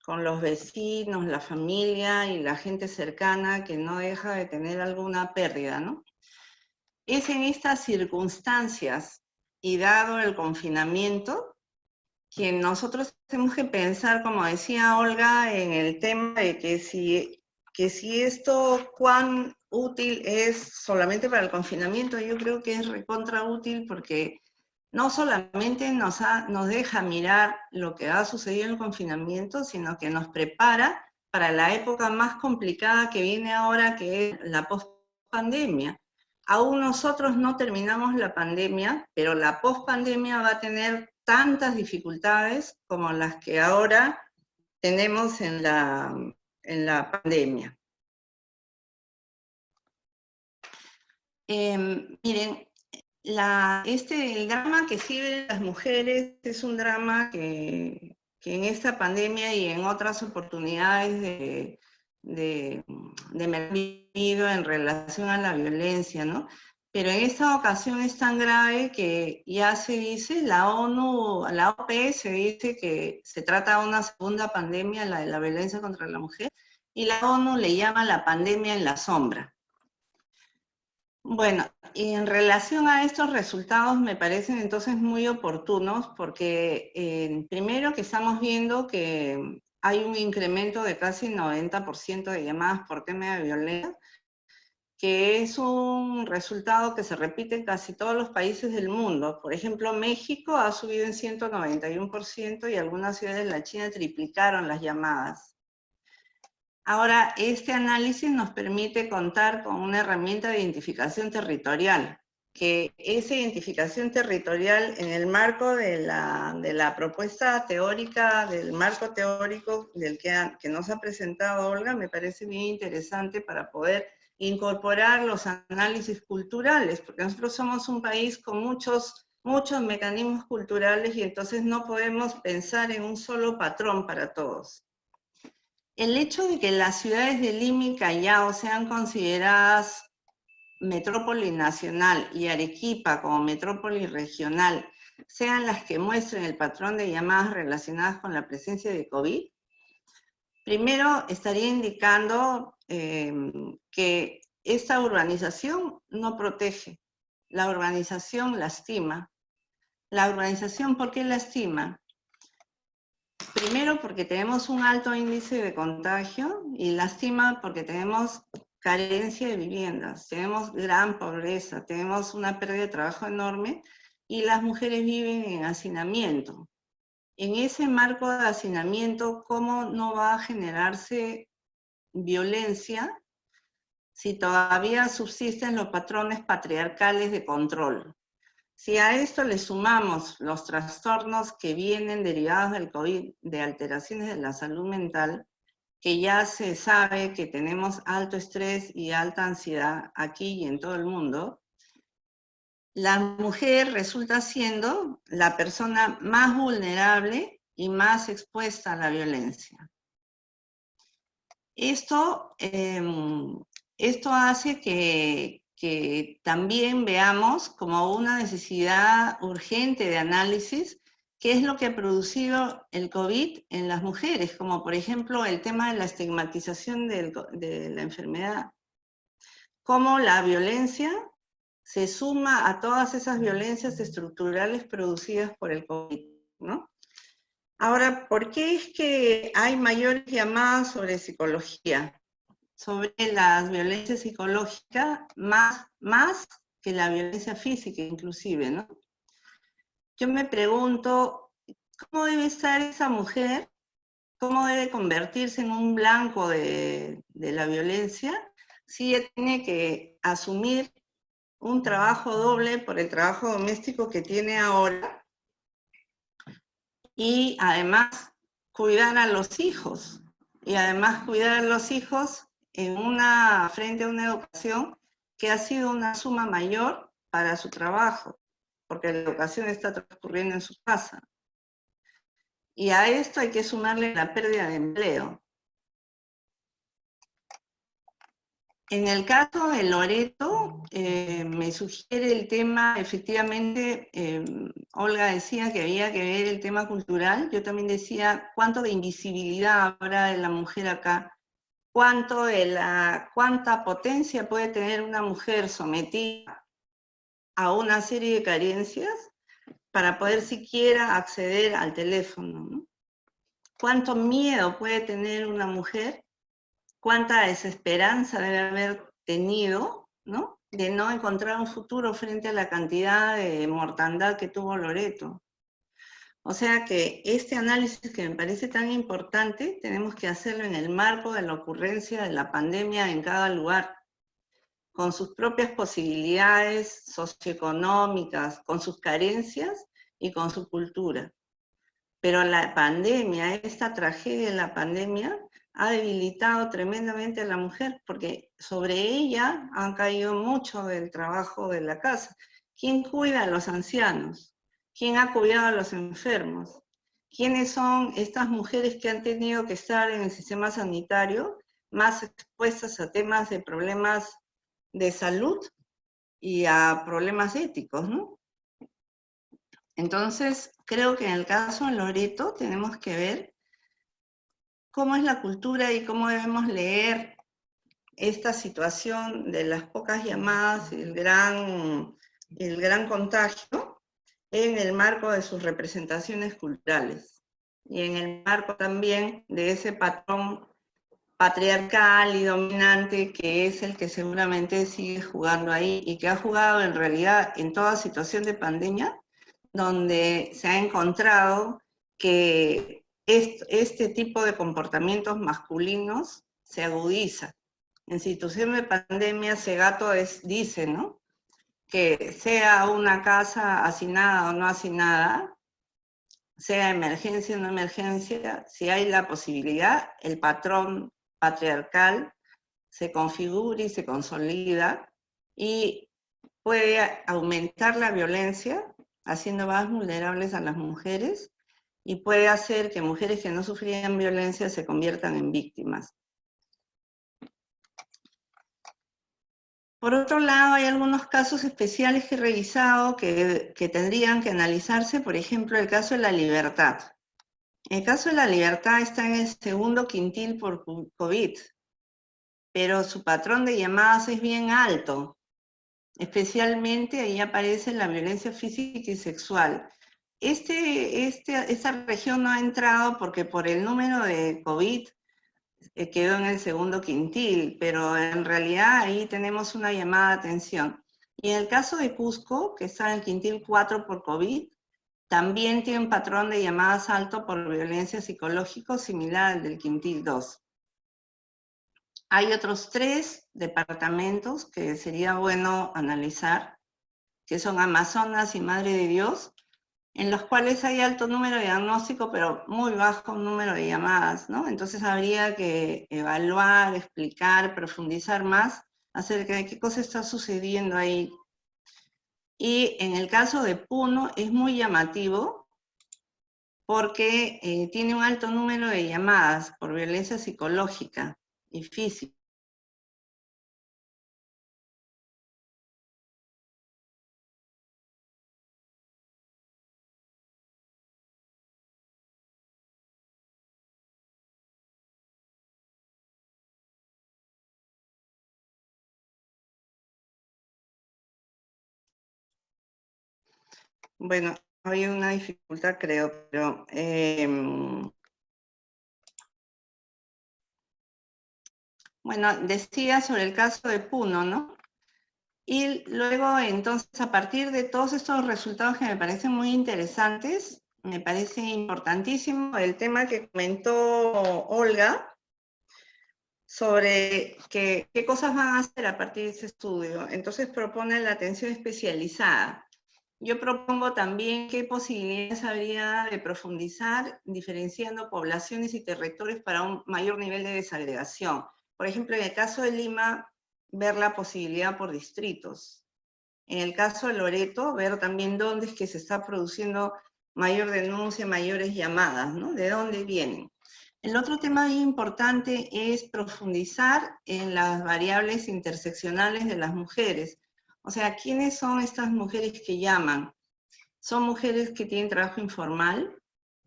con los vecinos, la familia y la gente cercana que no deja de tener alguna pérdida, ¿no? Es en estas circunstancias y dado el confinamiento que nosotros tenemos que pensar, como decía Olga, en el tema de que si esto cuán útil es solamente para el confinamiento. Yo creo que es recontra útil porque no solamente nos deja mirar lo que ha sucedido en el confinamiento, sino que nos prepara para la época más complicada que viene ahora, que es la post-pandemia. Aún nosotros no terminamos la pandemia, pero la post-pandemia va a tener tantas dificultades como las que ahora tenemos en la pandemia. Miren, el drama que viven las mujeres es un drama que en esta pandemia y en otras oportunidades de vivido en relación a la violencia, ¿no? Pero en esta ocasión es tan grave que ya se dice, la OPS se dice que se trata de una segunda pandemia, la de la violencia contra la mujer, y la ONU le llama la pandemia en la sombra. Bueno, y en relación a estos resultados me parecen entonces muy oportunos porque primero que estamos viendo que hay un incremento de casi 90% de llamadas por tema de violencia, que es un resultado que se repite en casi todos los países del mundo. Por ejemplo, México ha subido en 191% y algunas ciudades de la China triplicaron las llamadas. Ahora, este análisis nos permite contar con una herramienta de identificación territorial, que esa identificación territorial en el marco de la propuesta teórica, del marco teórico que nos ha presentado Olga, me parece bien interesante para poder incorporar los análisis culturales, porque nosotros somos un país con muchos mecanismos culturales y entonces no podemos pensar en un solo patrón para todos. El hecho de que las ciudades de Lima y Callao sean consideradas metrópoli nacional y Arequipa como metrópoli regional sean las que muestren el patrón de llamadas relacionadas con la presencia de COVID, primero estaría indicando que esta urbanización no protege, la urbanización lastima. La urbanización, ¿por qué lastima? Primero porque tenemos un alto índice de contagio y lastima porque tenemos carencia de viviendas, tenemos gran pobreza, tenemos una pérdida de trabajo enorme y las mujeres viven en hacinamiento. En ese marco de hacinamiento, ¿cómo no va a generarse violencia si todavía subsisten los patrones patriarcales de control? Si a esto le sumamos los trastornos que vienen derivados del COVID, de alteraciones de la salud mental, que ya se sabe que tenemos alto estrés y alta ansiedad aquí y en todo el mundo, la mujer resulta siendo la persona más vulnerable y más expuesta a la violencia. Esto hace que también veamos como una necesidad urgente de análisis qué es lo que ha producido el COVID en las mujeres, como por ejemplo el tema de la estigmatización de la enfermedad, cómo la violencia se suma a todas esas violencias estructurales producidas por el COVID, ¿no? Ahora, ¿por qué es que hay mayores llamadas sobre psicología? Sobre las violencias psicológicas, más que la violencia física inclusive, ¿no? Yo me pregunto, ¿cómo debe estar esa mujer? ¿Cómo debe convertirse en un blanco de la violencia si ella tiene que asumir un trabajo doble por el trabajo doméstico que tiene ahora y además cuidar a los hijos? Y además cuidar a los hijos frente a una educación que ha sido una suma mayor para su trabajo, porque la educación está transcurriendo en su casa. Y a esto hay que sumarle la pérdida de empleo. En el caso de Loreto, me sugiere el tema, efectivamente, Olga decía que había que ver el tema cultural, yo también decía cuánto de invisibilidad habrá de la mujer acá, cuánta potencia puede tener una mujer sometida a una serie de carencias para poder siquiera acceder al teléfono, ¿no? Cuánto miedo puede tener una mujer, cuánta desesperanza debe haber tenido, ¿no? De no encontrar un futuro frente a la cantidad de mortandad que tuvo Loreto. O sea que este análisis que me parece tan importante, tenemos que hacerlo en el marco de la ocurrencia de la pandemia en cada lugar, con sus propias posibilidades socioeconómicas, con sus carencias y con su cultura. Pero la pandemia, esta tragedia de la pandemia, ha debilitado tremendamente a la mujer, porque sobre ella han caído mucho del trabajo de la casa. ¿Quién cuida a los ancianos? ¿Quién ha cuidado a los enfermos? ¿Quiénes son estas mujeres que han tenido que estar en el sistema sanitario más expuestas a temas de problemas de salud y a problemas éticos, ¿no? Entonces, creo que en el caso de Loreto tenemos que ver cómo es la cultura y cómo debemos leer esta situación de las pocas llamadas y el gran contagio en el marco de sus representaciones culturales y en el marco también de ese patrón patriarcal y dominante que es el que seguramente sigue jugando ahí y que ha jugado en realidad en toda situación de pandemia, donde se ha encontrado que este tipo de comportamientos masculinos se agudiza. En situación de pandemia, Segato dice, ¿no?, que sea una casa hacinada o no hacinada, sea emergencia o no emergencia, si hay la posibilidad, el patrón patriarcal se configura y se consolida y puede aumentar la violencia, haciendo más vulnerables a las mujeres, y puede hacer que mujeres que no sufrían violencia se conviertan en víctimas. Por otro lado, hay algunos casos especiales que he revisado que tendrían que analizarse, por ejemplo, el caso de La Libertad. El caso de La Libertad está en el segundo quintil por COVID, pero su patrón de llamadas es bien alto. Especialmente ahí aparece la violencia física y sexual. Esa región no ha entrado porque por el número de COVID quedó en el segundo quintil, pero en realidad ahí tenemos una llamada de atención. Y en el caso de Cusco, que está en el quintil 4 por COVID, también tiene un patrón de llamadas alto por violencia psicológica similar al del quintil 2. Hay otros 3 departamentos que sería bueno analizar, que son Amazonas y Madre de Dios, en los cuales hay alto número de diagnóstico, pero muy bajo número de llamadas, ¿no? Entonces habría que evaluar, explicar, profundizar más acerca de qué cosa está sucediendo ahí. Y en el caso de Puno es muy llamativo porque tiene un alto número de llamadas por violencia psicológica y física. Bueno, había una dificultad, creo, pero... bueno, decía sobre el caso de Puno, ¿no? Y luego, entonces, a partir de todos estos resultados que me parecen muy interesantes, me parece importantísimo el tema que comentó Olga sobre qué cosas van a hacer a partir de ese estudio. Entonces propone la atención especializada. Yo propongo también qué posibilidades habría de profundizar diferenciando poblaciones y territorios para un mayor nivel de desagregación. Por ejemplo, en el caso de Lima, ver la posibilidad por distritos. En el caso de Loreto, ver también dónde es que se está produciendo mayor denuncia, mayores llamadas, ¿no? ¿De dónde vienen? El otro tema muy importante es profundizar en las variables interseccionales de las mujeres. O sea, ¿quiénes son estas mujeres que llaman? ¿Son mujeres que tienen trabajo informal?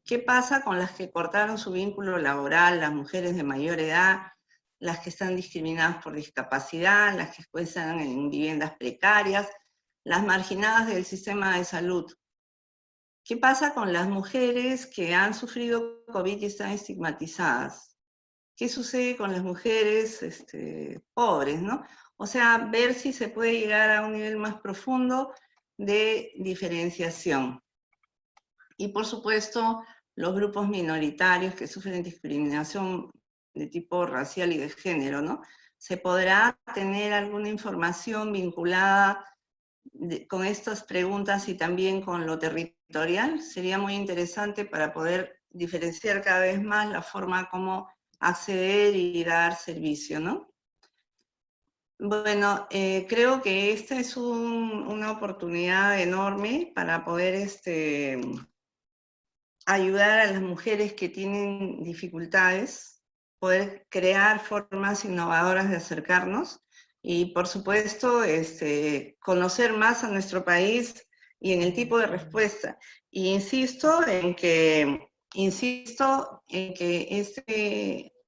¿Qué pasa con las que cortaron su vínculo laboral, las mujeres de mayor edad, las que están discriminadas por discapacidad, las que están en viviendas precarias, las marginadas del sistema de salud? ¿Qué pasa con las mujeres que han sufrido COVID y están estigmatizadas? ¿Qué sucede con las mujeres pobres, ¿no? O sea, ver si se puede llegar a un nivel más profundo de diferenciación. Y por supuesto, los grupos minoritarios que sufren discriminación de tipo racial y de género, ¿no? ¿Se podrá tener alguna información vinculada con estas preguntas y también con lo territorial? Sería muy interesante para poder diferenciar cada vez más la forma como acceder y dar servicio, ¿no? Bueno, creo que esta es una oportunidad enorme para poder ayudar a las mujeres que tienen dificultades, poder crear formas innovadoras de acercarnos y, por supuesto, conocer más a nuestro país y en el tipo de respuesta. Y insisto en que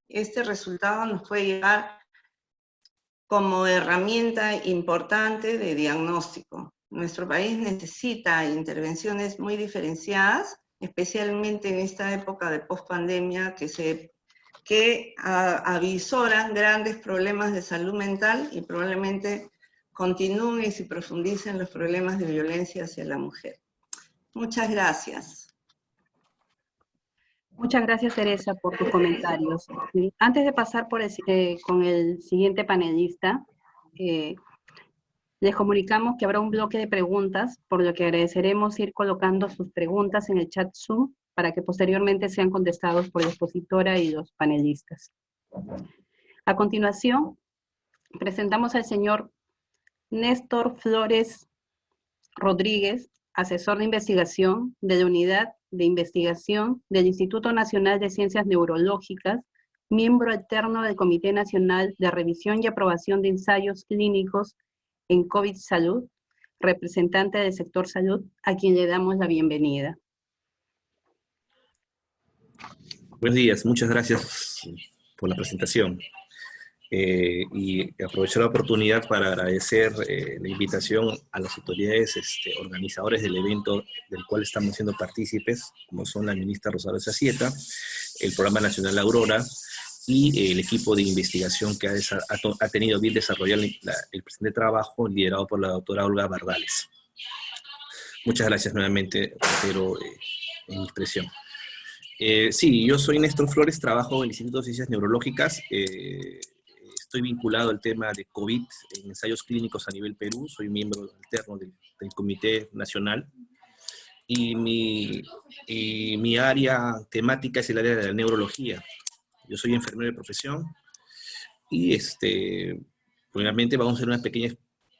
este resultado nos puede llevar como herramienta importante de diagnóstico. Nuestro país necesita intervenciones muy diferenciadas, especialmente en esta época de pospandemia que avisoran grandes problemas de salud mental y probablemente continúen y se profundicen los problemas de violencia hacia la mujer. Muchas gracias. Muchas gracias, Teresa, por tus comentarios. Antes de pasar con el siguiente panelista, les comunicamos que habrá un bloque de preguntas, por lo que agradeceremos ir colocando sus preguntas en el chat Zoom para que posteriormente sean contestados por la expositora y los panelistas. A continuación, presentamos al señor Néstor Flores Rodríguez, asesor de investigación de la Unidad de Investigación del Instituto Nacional de Ciencias Neurológicas, miembro alterno del Comité Nacional de Revisión y Aprobación de Ensayos Clínicos en COVID Salud, representante del sector salud, a quien le damos la bienvenida. Buenos días, muchas gracias por la presentación. Y aprovecho la oportunidad para agradecer la invitación a las autoridades organizadores del evento del cual estamos siendo partícipes, como son la ministra Rosario Zacieta, el Programa Nacional Aurora y el equipo de investigación que ha tenido bien desarrollar el presente trabajo liderado por la doctora Olga Bardales. Muchas gracias nuevamente, reitero en mi expresión. Sí, yo soy Néstor Flores, trabajo en el Instituto de Ciencias Neurológicas. Estoy vinculado al tema de COVID en ensayos clínicos a nivel Perú, soy miembro alterno del Comité Nacional, y mi área temática es el área de la neurología. Yo soy enfermero de profesión, y primeramente vamos a hacer una pequeña,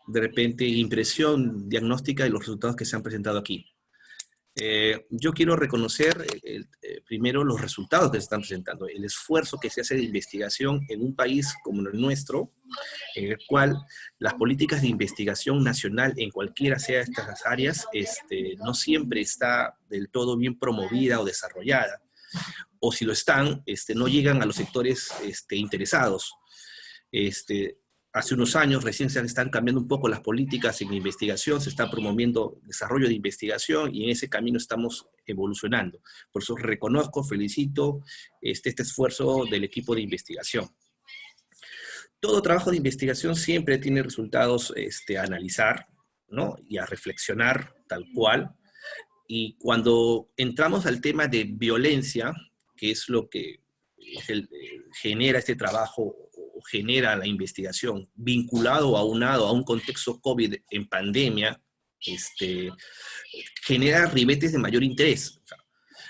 de repente, impresión diagnóstica de los resultados que se han presentado aquí. Yo quiero reconocer primero los resultados que se están presentando, el esfuerzo que se hace de investigación en un país como el nuestro, en el cual las políticas de investigación nacional en cualquiera sea de estas áreas no siempre está del todo bien promovida o desarrollada, o si lo están, no llegan a los sectores interesados. hace unos años recién se están cambiando un poco las políticas en investigación, se está promoviendo desarrollo de investigación y en ese camino estamos evolucionando. Por eso reconozco, felicito este esfuerzo del equipo de investigación. Todo trabajo de investigación siempre tiene resultados a analizar, ¿no? Y a reflexionar tal cual. Y cuando entramos al tema de violencia, que es lo que genera este trabajo, o genera la investigación, vinculado o aunado a un contexto COVID en pandemia, genera ribetes de mayor interés. O sea,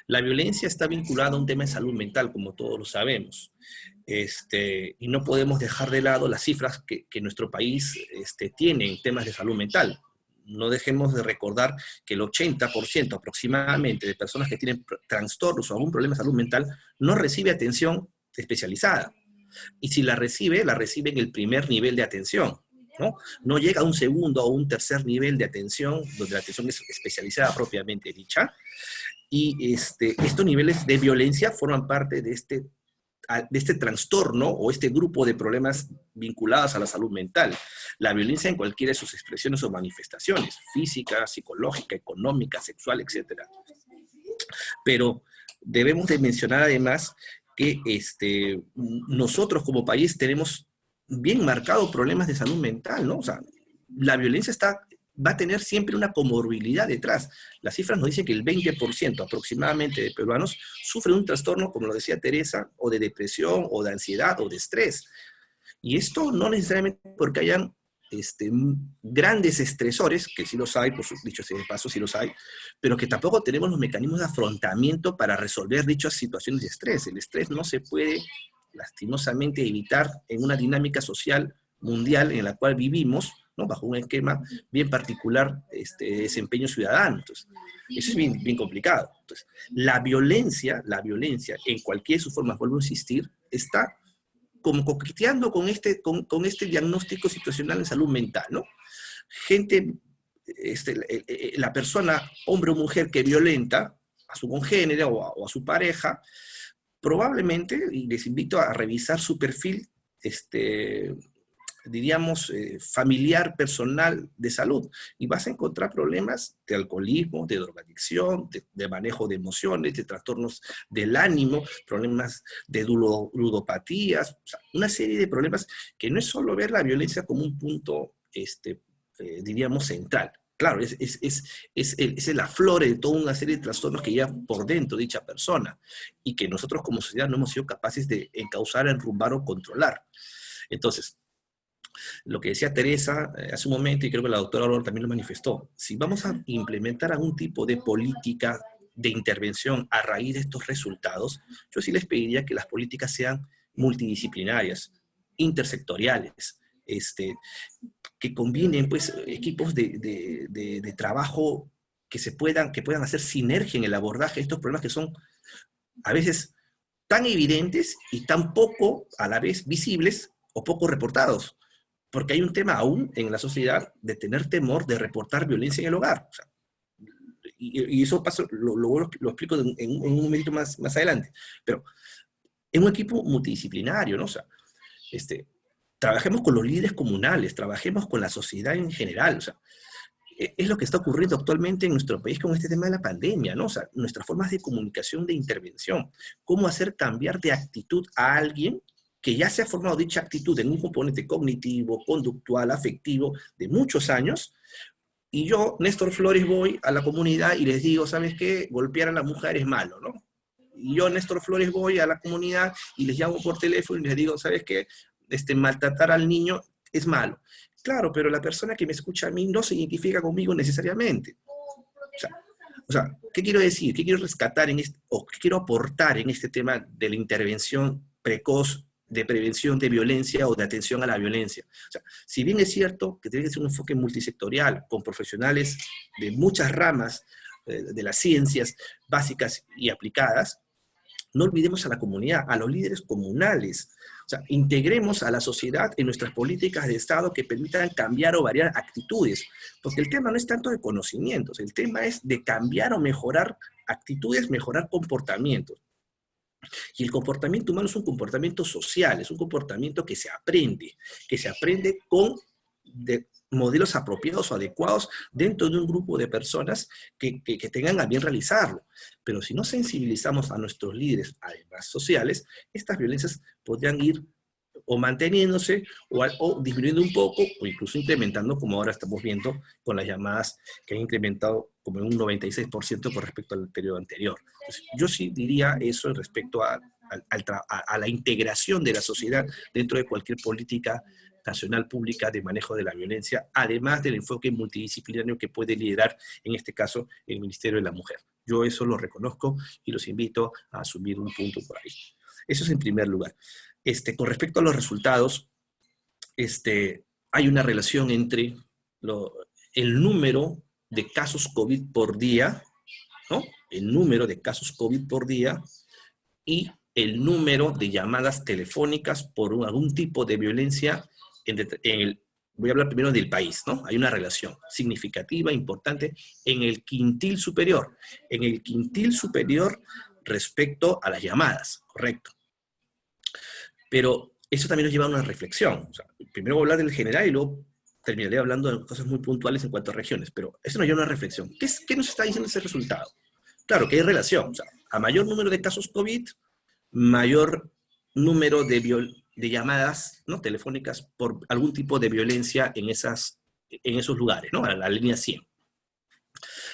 la violencia está vinculada a un tema de salud mental, como todos lo sabemos. Y no podemos dejar de lado las cifras que nuestro país tiene en temas de salud mental. No dejemos de recordar que el 80% aproximadamente de personas que tienen trastornos o algún problema de salud mental no recibe atención especializada. Y si la recibe en el primer nivel de atención, ¿no? No llega a un segundo o un tercer nivel de atención, donde la atención es especializada propiamente dicha. Y estos niveles de violencia forman parte de este trastorno o este grupo de problemas vinculados a la salud mental. La violencia en cualquiera de sus expresiones o manifestaciones, física, psicológica, económica, sexual, etc. Pero debemos de mencionar además que nosotros como país tenemos bien marcados problemas de salud mental, ¿no? O sea, la violencia va a tener siempre una comorbilidad detrás. Las cifras nos dicen que el 20% aproximadamente de peruanos sufren un trastorno, como lo decía Teresa, o de depresión, o de ansiedad, o de estrés. Y esto no necesariamente porque hayan grandes estresores, que sí los hay, por dicho sea de paso, sí los hay, pero que tampoco tenemos los mecanismos de afrontamiento para resolver dichas situaciones de estrés. El estrés no se puede, lastimosamente, evitar en una dinámica social mundial en la cual vivimos, ¿no? Bajo un esquema bien particular de desempeño ciudadano. Entonces, eso es bien complicado. Entonces, la violencia, en cualquiera de sus formas, vuelvo a insistir, está como coqueteando con este diagnóstico situacional en salud mental, ¿no? Gente, la persona, hombre o mujer, que violenta a su congénere o a su pareja, probablemente, y les invito a revisar su perfil, diríamos, familiar, personal, de salud, y vas a encontrar problemas de alcoholismo, de drogadicción, de manejo de emociones, de trastornos del ánimo, problemas de ludopatías, o sea, una serie de problemas que no es solo ver la violencia como un punto, diríamos, central. Claro, es la flora de toda una serie de trastornos que lleva por dentro dicha persona, y que nosotros como sociedad no hemos sido capaces de encauzar, enrumbar o controlar. Entonces, lo que decía Teresa hace un momento, y creo que la doctora Aurora también lo manifestó, si vamos a implementar algún tipo de política de intervención a raíz de estos resultados, yo sí les pediría que las políticas sean multidisciplinarias, intersectoriales, que combinen pues, equipos de trabajo que puedan hacer sinergia en el abordaje de estos problemas que son a veces tan evidentes y tan poco a la vez visibles o poco reportados. Porque hay un tema aún en la sociedad de tener temor de reportar violencia en el hogar. O sea, y eso lo explico en un momento más adelante. Pero en un equipo multidisciplinario, ¿no? O sea, trabajemos con los líderes comunales, trabajemos con la sociedad en general. O sea, es lo que está ocurriendo actualmente en nuestro país con este tema de la pandemia, ¿no? O sea, nuestras formas de comunicación, de intervención. Cómo hacer cambiar de actitud a alguien que ya se ha formado dicha actitud en un componente cognitivo, conductual, afectivo, de muchos años, y yo, Néstor Flores, voy a la comunidad y les digo, ¿sabes qué? Golpear a la mujer es malo, ¿no? Y yo, Néstor Flores, voy a la comunidad y les llamo por teléfono y les digo, ¿sabes qué? Maltratar al niño es malo. Claro, pero la persona que me escucha a mí no se identifica conmigo necesariamente. O sea, ¿qué quiero decir? ¿Qué quiero rescatar o qué quiero aportar en este tema de la intervención precoz, de prevención de violencia o de atención a la violencia? O sea, si bien es cierto que tiene que ser un enfoque multisectorial, con profesionales de muchas ramas de las ciencias básicas y aplicadas, no olvidemos a la comunidad, a los líderes comunales. O sea, integremos a la sociedad en nuestras políticas de Estado que permitan cambiar o variar actitudes, porque el tema no es tanto de conocimientos, el tema es de cambiar o mejorar actitudes, mejorar comportamientos. Y el comportamiento humano es un comportamiento social, es un comportamiento que se aprende con modelos apropiados o adecuados dentro de un grupo de personas que tengan a bien realizarlo. Pero si no sensibilizamos a nuestros líderes, además sociales, estas violencias podrían ir o manteniéndose, o disminuyendo un poco, o incluso incrementando, como ahora estamos viendo con las llamadas que han incrementado como en un 96% con respecto al periodo anterior. Entonces, yo sí diría eso respecto a la integración de la sociedad dentro de cualquier política nacional pública de manejo de la violencia, además del enfoque multidisciplinario que puede liderar, en este caso, el Ministerio de la Mujer. Yo eso lo reconozco y los invito a asumir un punto por ahí. Eso es en primer lugar. Con respecto a los resultados, hay una relación entre el número de casos COVID por día, ¿no? El número de casos COVID por día y el número de llamadas telefónicas por algún tipo de violencia voy a hablar primero del país, ¿no? Hay una relación significativa, importante, en el quintil superior. En el quintil superior respecto a las llamadas, correcto. Pero eso también nos lleva a una reflexión. O sea, primero voy a hablar del general y luego terminaré hablando de cosas muy puntuales en cuanto a regiones, pero eso nos lleva a una reflexión. ¿Qué nos está diciendo ese resultado? Claro que hay relación. O sea, a mayor número de casos COVID, mayor número de llamadas, ¿no?, telefónicas por algún tipo de violencia en esos lugares, ¿no? A la línea 100.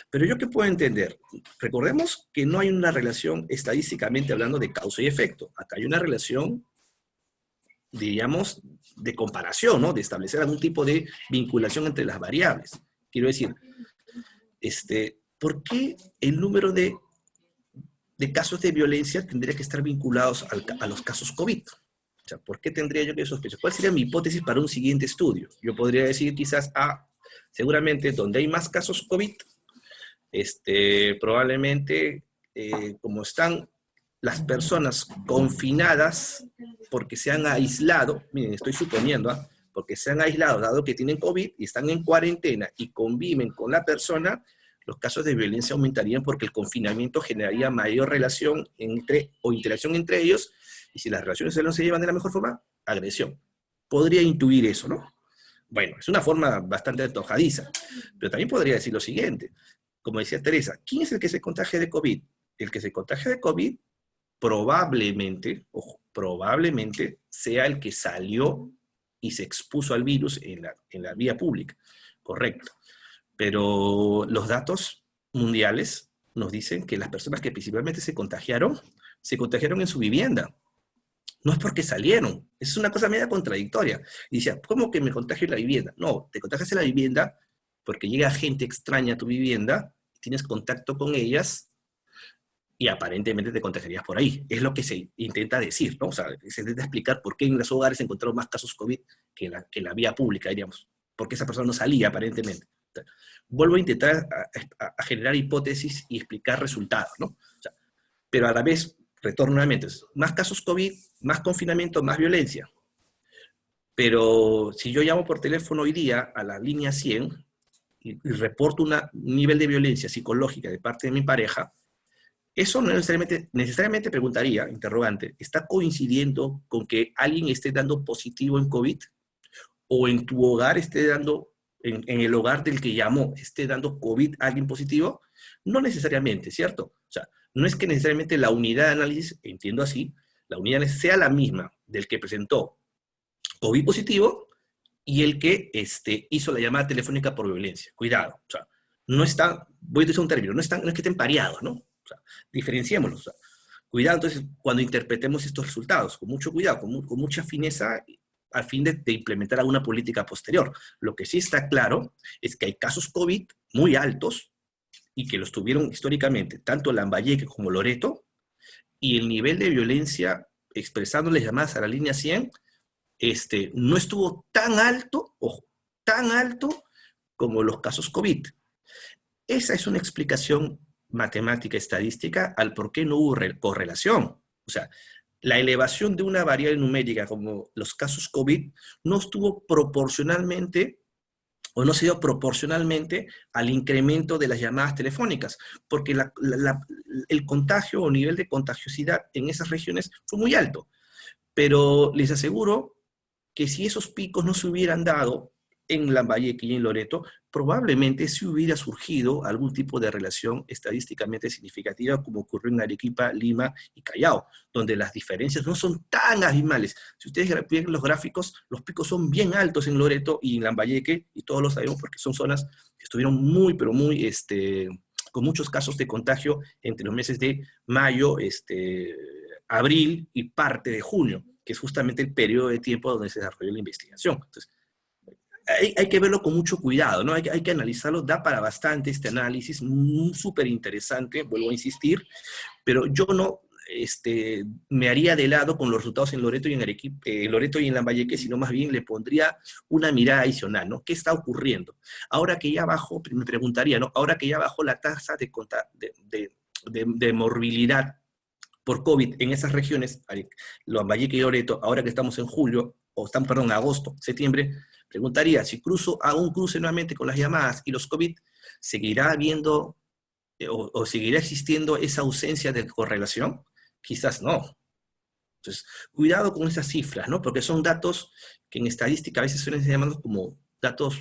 Pero yo qué puedo entender, recordemos que no hay una relación estadísticamente hablando de causa y efecto. Acá hay una relación, diríamos, de comparación, ¿no? De establecer algún tipo de vinculación entre las variables. Quiero decir, ¿por qué el número de casos de violencia tendría que estar vinculados a los casos COVID? O sea, ¿por qué tendría yo que sospechar? ¿Cuál sería mi hipótesis para un siguiente estudio? Yo podría decir quizás, seguramente donde hay más casos COVID, probablemente como están las personas confinadas porque se han aislado, miren, estoy suponiendo, porque se han aislado dado que tienen COVID y están en cuarentena y conviven con la persona, los casos de violencia aumentarían porque el confinamiento generaría mayor relación o interacción entre ellos, y si las relaciones no se llevan de la mejor forma, agresión. Podría intuir eso, ¿no? Bueno, es una forma bastante antojadiza, pero también podría decir lo siguiente, como decía Teresa, ¿quién es el que se contagia de COVID? El que se contagia de COVID probablemente, ojo, probablemente sea el que salió y se expuso al virus en la vía pública, correcto. Pero los datos mundiales nos dicen que las personas que principalmente se contagiaron en su vivienda. No es porque salieron. Es una cosa media contradictoria. Y decía, ¿cómo que me contagio en la vivienda? No, te contagias en la vivienda porque llega gente extraña a tu vivienda, tienes contacto con ellas y aparentemente te contagiarías por ahí. Es lo que se intenta decir, ¿no? O sea, se intenta explicar por qué en los hogares se encontraron más casos COVID que en la vía pública, diríamos. Porque esa persona no salía aparentemente. Vuelvo a intentar a generar hipótesis y explicar resultados, ¿no? O sea, pero a la vez, retorno nuevamente, más casos COVID, más confinamiento, más violencia. Pero si yo llamo por teléfono hoy día a la línea 100 y reporto un nivel de violencia psicológica de parte de mi pareja, eso no necesariamente preguntaría, interrogante, ¿está coincidiendo con que alguien esté dando positivo en COVID? ¿O en tu hogar esté dando, en el hogar del que llamó, esté dando COVID a alguien positivo? No necesariamente, ¿cierto? O sea, no es que necesariamente la unidad de análisis, entiendo así, la unidad de análisis sea la misma del que presentó COVID positivo y el que hizo la llamada telefónica por violencia. Cuidado, o sea, no está, voy a decir un término, no es que estén pareados, ¿no? O sea, diferenciémoslos. O sea, cuidado entonces cuando interpretemos estos resultados, con mucho cuidado, con mucha fineza, al fin de implementar alguna política posterior. Lo que sí está claro es que hay casos COVID muy altos y que los tuvieron históricamente tanto Lambayeque como Loreto, y el nivel de violencia, expresándoles llamadas a la línea 100, no estuvo tan alto, ojo, tan alto como los casos COVID. Esa es una explicación matemática, estadística, al por qué no hubo correlación. O sea, la elevación de una variable numérica como los casos COVID no estuvo proporcionalmente o no se dio proporcionalmente al incremento de las llamadas telefónicas, porque el contagio o nivel de contagiosidad en esas regiones fue muy alto. Pero les aseguro que si esos picos no se hubieran dado en Lambayeque y en Loreto, probablemente sí hubiera surgido algún tipo de relación estadísticamente significativa como ocurrió en Arequipa, Lima y Callao, donde las diferencias no son tan abismales. Si ustedes ven los gráficos, los picos son bien altos en Loreto y en Lambayeque, y todos lo sabemos porque son zonas que estuvieron muy, pero muy, con muchos casos de contagio entre los meses de mayo, abril y parte de junio, que es justamente el periodo de tiempo donde se desarrolló la investigación. Entonces, hay que verlo con mucho cuidado, ¿no? Hay que analizarlo, da para bastante este análisis, súper interesante, vuelvo a insistir, pero yo no me haría de lado con los resultados en Loreto y en Arequipa, Loreto y en Lambayeque, sino más bien le pondría una mirada adicional, ¿no? ¿Qué está ocurriendo? Ahora que ya bajó, me preguntaría, ¿no? Ahora que ya bajó la tasa de morbilidad por COVID en esas regiones, Lambayeque y Loreto, ahora que estamos en julio, o estamos, perdón, agosto, septiembre, preguntaría, si hago un cruce nuevamente con las llamadas y los COVID, ¿seguirá habiendo o seguirá existiendo esa ausencia de correlación? Quizás no. Entonces, cuidado con esas cifras, ¿no? Porque son datos que en estadística a veces suelen ser llamados como datos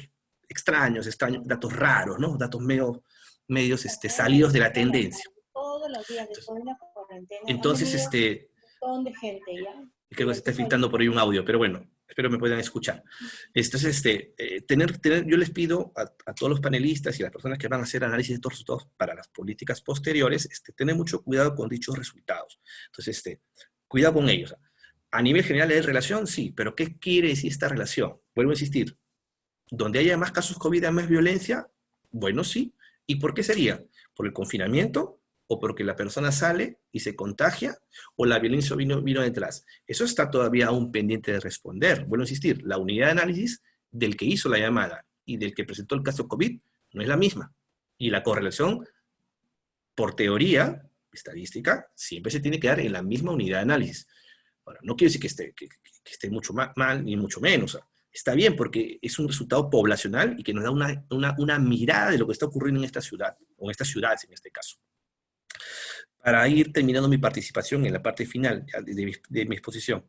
extraños, datos raros, ¿no? Datos medios salidos de la tendencia. Todos los días después de la cuarentena. Entonces, un montón de gente, ¿ya? Creo que se está filtrando por ahí un audio, pero bueno, espero me puedan escuchar. Entonces, yo les pido a todos los panelistas y a las personas que van a hacer análisis de estos resultados para las políticas posteriores, tener mucho cuidado con dichos resultados. Entonces, cuidado con ellos. A nivel general de relación, sí, pero ¿qué quiere decir esta relación? Vuelvo a insistir, donde haya más casos COVID, más violencia, bueno, sí. ¿Y por qué sería? ¿Por el confinamiento? ¿O porque la persona sale y se contagia? ¿O la violencia vino detrás? Eso está todavía aún pendiente de responder. Vuelvo a insistir, la unidad de análisis del que hizo la llamada y del que presentó el caso COVID no es la misma. Y la correlación, por teoría estadística, siempre se tiene que dar en la misma unidad de análisis. Ahora, no quiere decir que esté mucho mal, ni mucho menos. Está bien porque es un resultado poblacional y que nos da una mirada de lo que está ocurriendo en esta ciudad, o en estas ciudades en este caso. Para ir terminando mi participación en la parte final de mi exposición,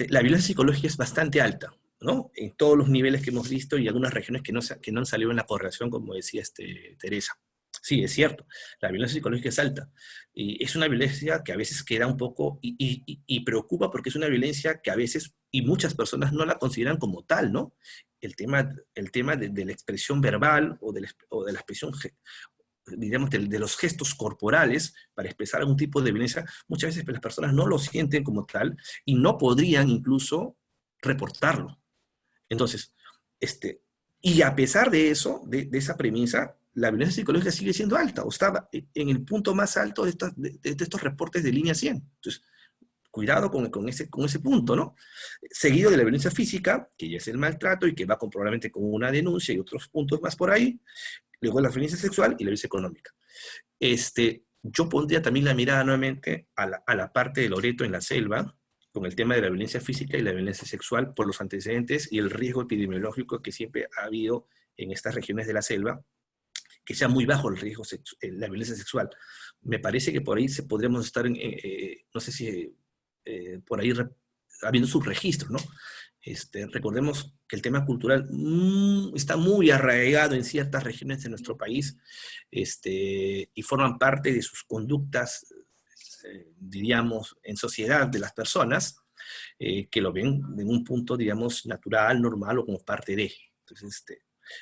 la violencia psicológica es bastante alta, ¿no? En todos los niveles que hemos visto y algunas regiones que no han salido en la correlación, como decía Teresa. Sí, es cierto, la violencia psicológica es alta. Y es una violencia que a veces queda un poco, y preocupa porque es una violencia que a veces, y muchas personas no la consideran como tal, ¿no? El tema de la expresión verbal o de la expresión, digamos, de los gestos corporales para expresar algún tipo de violencia, muchas veces las personas no lo sienten como tal y no podrían incluso reportarlo. Entonces, y a pesar de eso, de esa premisa, la violencia psicológica sigue siendo alta, o estaba en el punto más alto de estos reportes de línea 100. Entonces, cuidado con ese punto, ¿no? Seguido de la violencia física, que ya es el maltrato y que va probablemente con una denuncia y otros puntos más por ahí. Luego la violencia sexual y la violencia económica. Yo pondría también la mirada nuevamente a la parte de Loreto en la selva, con el tema de la violencia física y la violencia sexual por los antecedentes y el riesgo epidemiológico que siempre ha habido en estas regiones de la selva, que sea muy bajo el riesgo la violencia sexual. Me parece que por ahí podríamos estar, no sé si por ahí habiendo subregistros, ¿no? Recordemos que el tema cultural está muy arraigado en ciertas regiones de nuestro país, y forman parte de sus conductas, diríamos, en sociedad de las personas, que lo ven en un punto, digamos, natural, normal o como parte de. Entonces,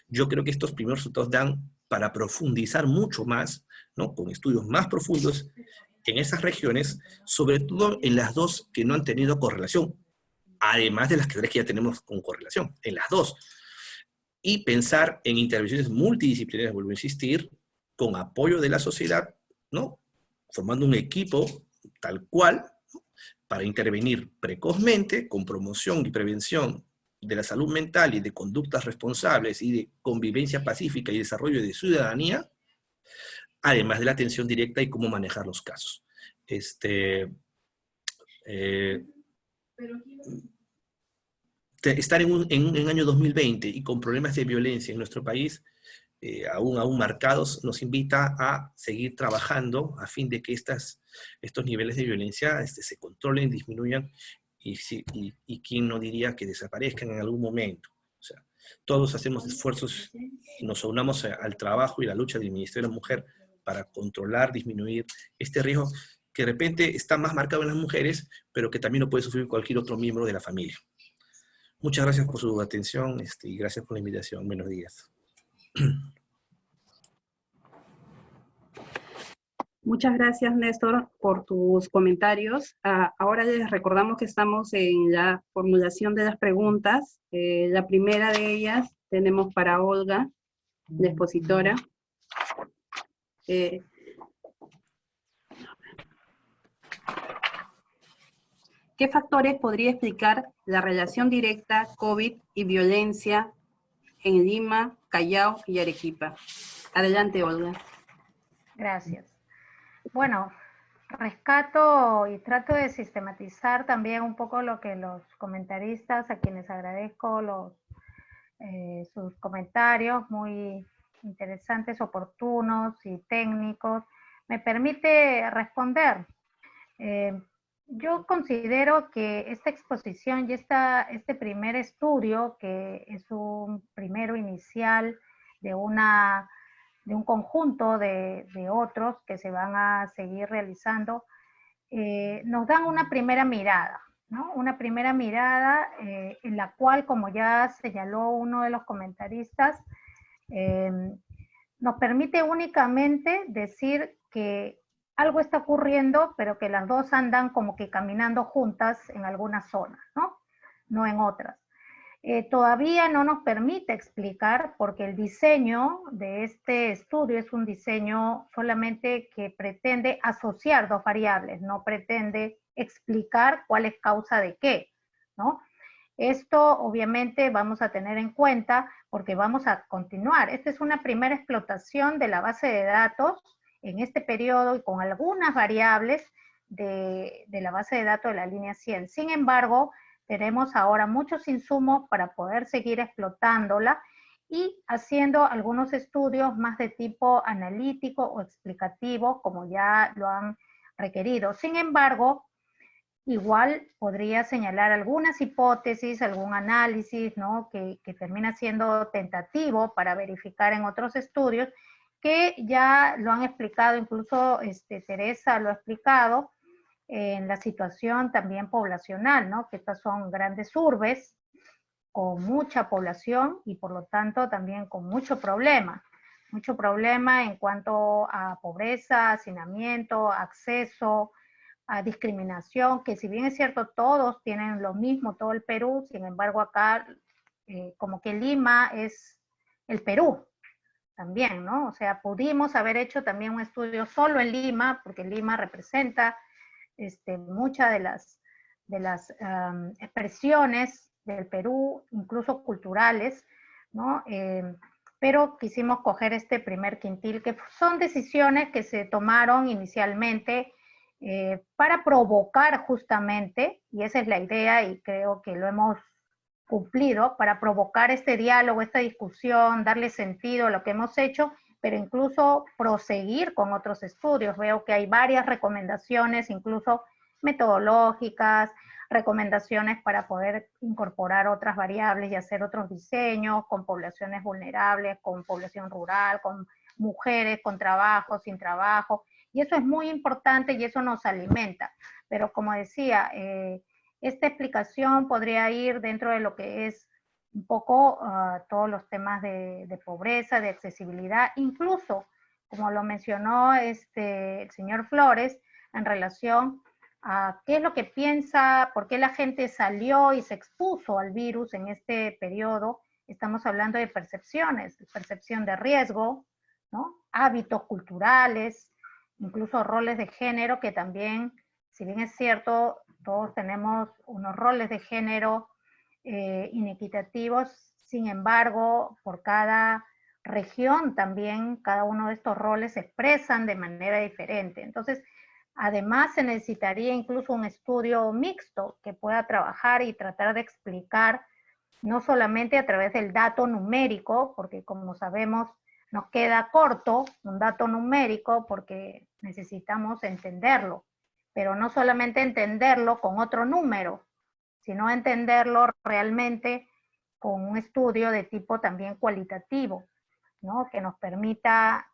yo creo que estos primeros resultados dan para profundizar mucho más, ¿no? Con estudios más profundos en esas regiones, sobre todo en las dos que no han tenido correlación, además de las tres que ya tenemos con correlación, en las dos. Y pensar en intervenciones multidisciplinarias, vuelvo a insistir, con apoyo de la sociedad, ¿no? Formando un equipo tal cual, ¿no? Para intervenir precozmente, con promoción y prevención de la salud mental y de conductas responsables y de convivencia pacífica y desarrollo de ciudadanía, además de la atención directa y cómo manejar los casos. estar en un año 2020 y con problemas de violencia en nuestro país, aún marcados, nos invita a seguir trabajando a fin de que estos niveles de violencia se controlen, disminuyan, y quién no diría que desaparezcan en algún momento. O sea, todos hacemos esfuerzos y nos unamos al trabajo y la lucha del Ministerio de la Mujer para controlar, disminuir este riesgo que de repente está más marcado en las mujeres, pero que también lo puede sufrir cualquier otro miembro de la familia. Muchas gracias por su atención y gracias por la invitación. Buenos días. Muchas gracias, Néstor, por tus comentarios. Ahora les recordamos que estamos en la formulación de las preguntas. La primera de ellas tenemos para Olga, la expositora. ¿Qué factores podría explicar la relación directa COVID y violencia en Lima, Callao y Arequipa? Adelante, Olga. Gracias. Bueno, rescato y trato de sistematizar también un poco lo que los comentaristas, a quienes agradezco sus comentarios muy interesantes, oportunos y técnicos, me permite responder. Yo considero que esta exposición y este primer estudio, que es un primero inicial de un conjunto de otros que se van a seguir realizando, nos dan una primera mirada, ¿no? Una primera mirada en la cual, como ya señaló uno de los comentaristas, nos permite únicamente decir que algo está ocurriendo, pero que las dos andan como que caminando juntas en algunas zonas, ¿no? No en otras. Todavía no nos permite explicar, porque el diseño de este estudio es un diseño solamente que pretende asociar dos variables, no pretende explicar cuál es causa de qué, ¿no? Esto obviamente vamos a tener en cuenta porque vamos a continuar. Esta es una primera explotación de la base de datos en este periodo y con algunas variables de la base de datos de la línea 100. Sin embargo, tenemos ahora muchos insumos para poder seguir explotándola y haciendo algunos estudios más de tipo analítico o explicativo, como ya lo han requerido. Sin embargo, igual podría señalar algunas hipótesis, algún análisis, ¿no? que termina siendo tentativo para verificar en otros estudios, que ya lo han explicado, incluso Teresa lo ha explicado, en la situación también poblacional, ¿no? Que estas son grandes urbes con mucha población y por lo tanto también con mucho problema en cuanto a pobreza, hacinamiento, acceso, a discriminación, que si bien es cierto todos tienen lo mismo, todo el Perú, sin embargo acá como que Lima es el Perú también, ¿no? O sea, pudimos haber hecho también un estudio solo en Lima, porque Lima representa muchas de las expresiones del Perú, incluso culturales, ¿no? Pero quisimos coger este primer quintil, que son decisiones que se tomaron inicialmente para provocar justamente, y esa es la idea y creo que lo hemos cumplido, para provocar este diálogo, esta discusión, darle sentido a lo que hemos hecho, pero incluso proseguir con otros estudios. Veo que hay varias recomendaciones, incluso metodológicas, recomendaciones para poder incorporar otras variables y hacer otros diseños con poblaciones vulnerables, con población rural, con mujeres con trabajo, sin trabajo, y eso es muy importante y eso nos alimenta. Pero como decía, esta explicación podría ir dentro de lo que es un poco todos los temas de pobreza, de accesibilidad, incluso, como lo mencionó el señor Flores, en relación a qué es lo que piensa, por qué la gente salió y se expuso al virus en este periodo. Estamos hablando de percepciones, percepción de riesgo, ¿no? Hábitos culturales, incluso roles de género que también, si bien es cierto, todos tenemos unos roles de género inequitativos, sin embargo, por cada región también cada uno de estos roles se expresan de manera diferente. Entonces, además se necesitaría incluso un estudio mixto que pueda trabajar y tratar de explicar no solamente a través del dato numérico, porque como sabemos nos queda corto un dato numérico porque necesitamos entenderlo, pero no solamente entenderlo con otro número, sino entenderlo realmente con un estudio de tipo también cualitativo, ¿no? Que nos permita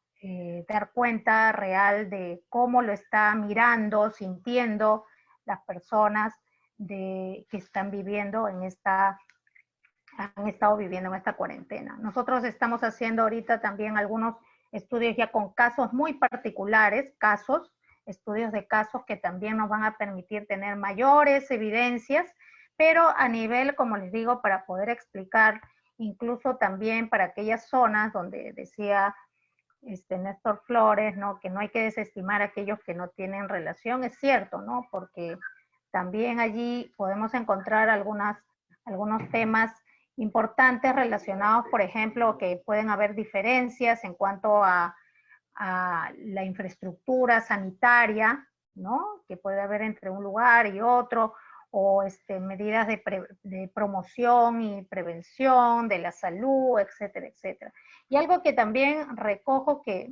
dar cuenta real de cómo lo está mirando, sintiendo las personas que están viviendo han estado viviendo en esta cuarentena. Nosotros estamos haciendo ahorita también algunos estudios ya con casos muy particulares, estudios de casos que también nos van a permitir tener mayores evidencias, pero a nivel, como les digo, para poder explicar, incluso también para aquellas zonas donde decía Néstor Flores, ¿no? Que no hay que desestimar a aquellos que no tienen relación, es cierto, ¿no? Porque también allí podemos encontrar algunos temas importantes relacionados, por ejemplo, que pueden haber diferencias en cuanto a la infraestructura sanitaria, ¿no? Que puede haber entre un lugar y otro, o medidas de promoción y prevención de la salud, etcétera, etcétera. Y algo que también recojo que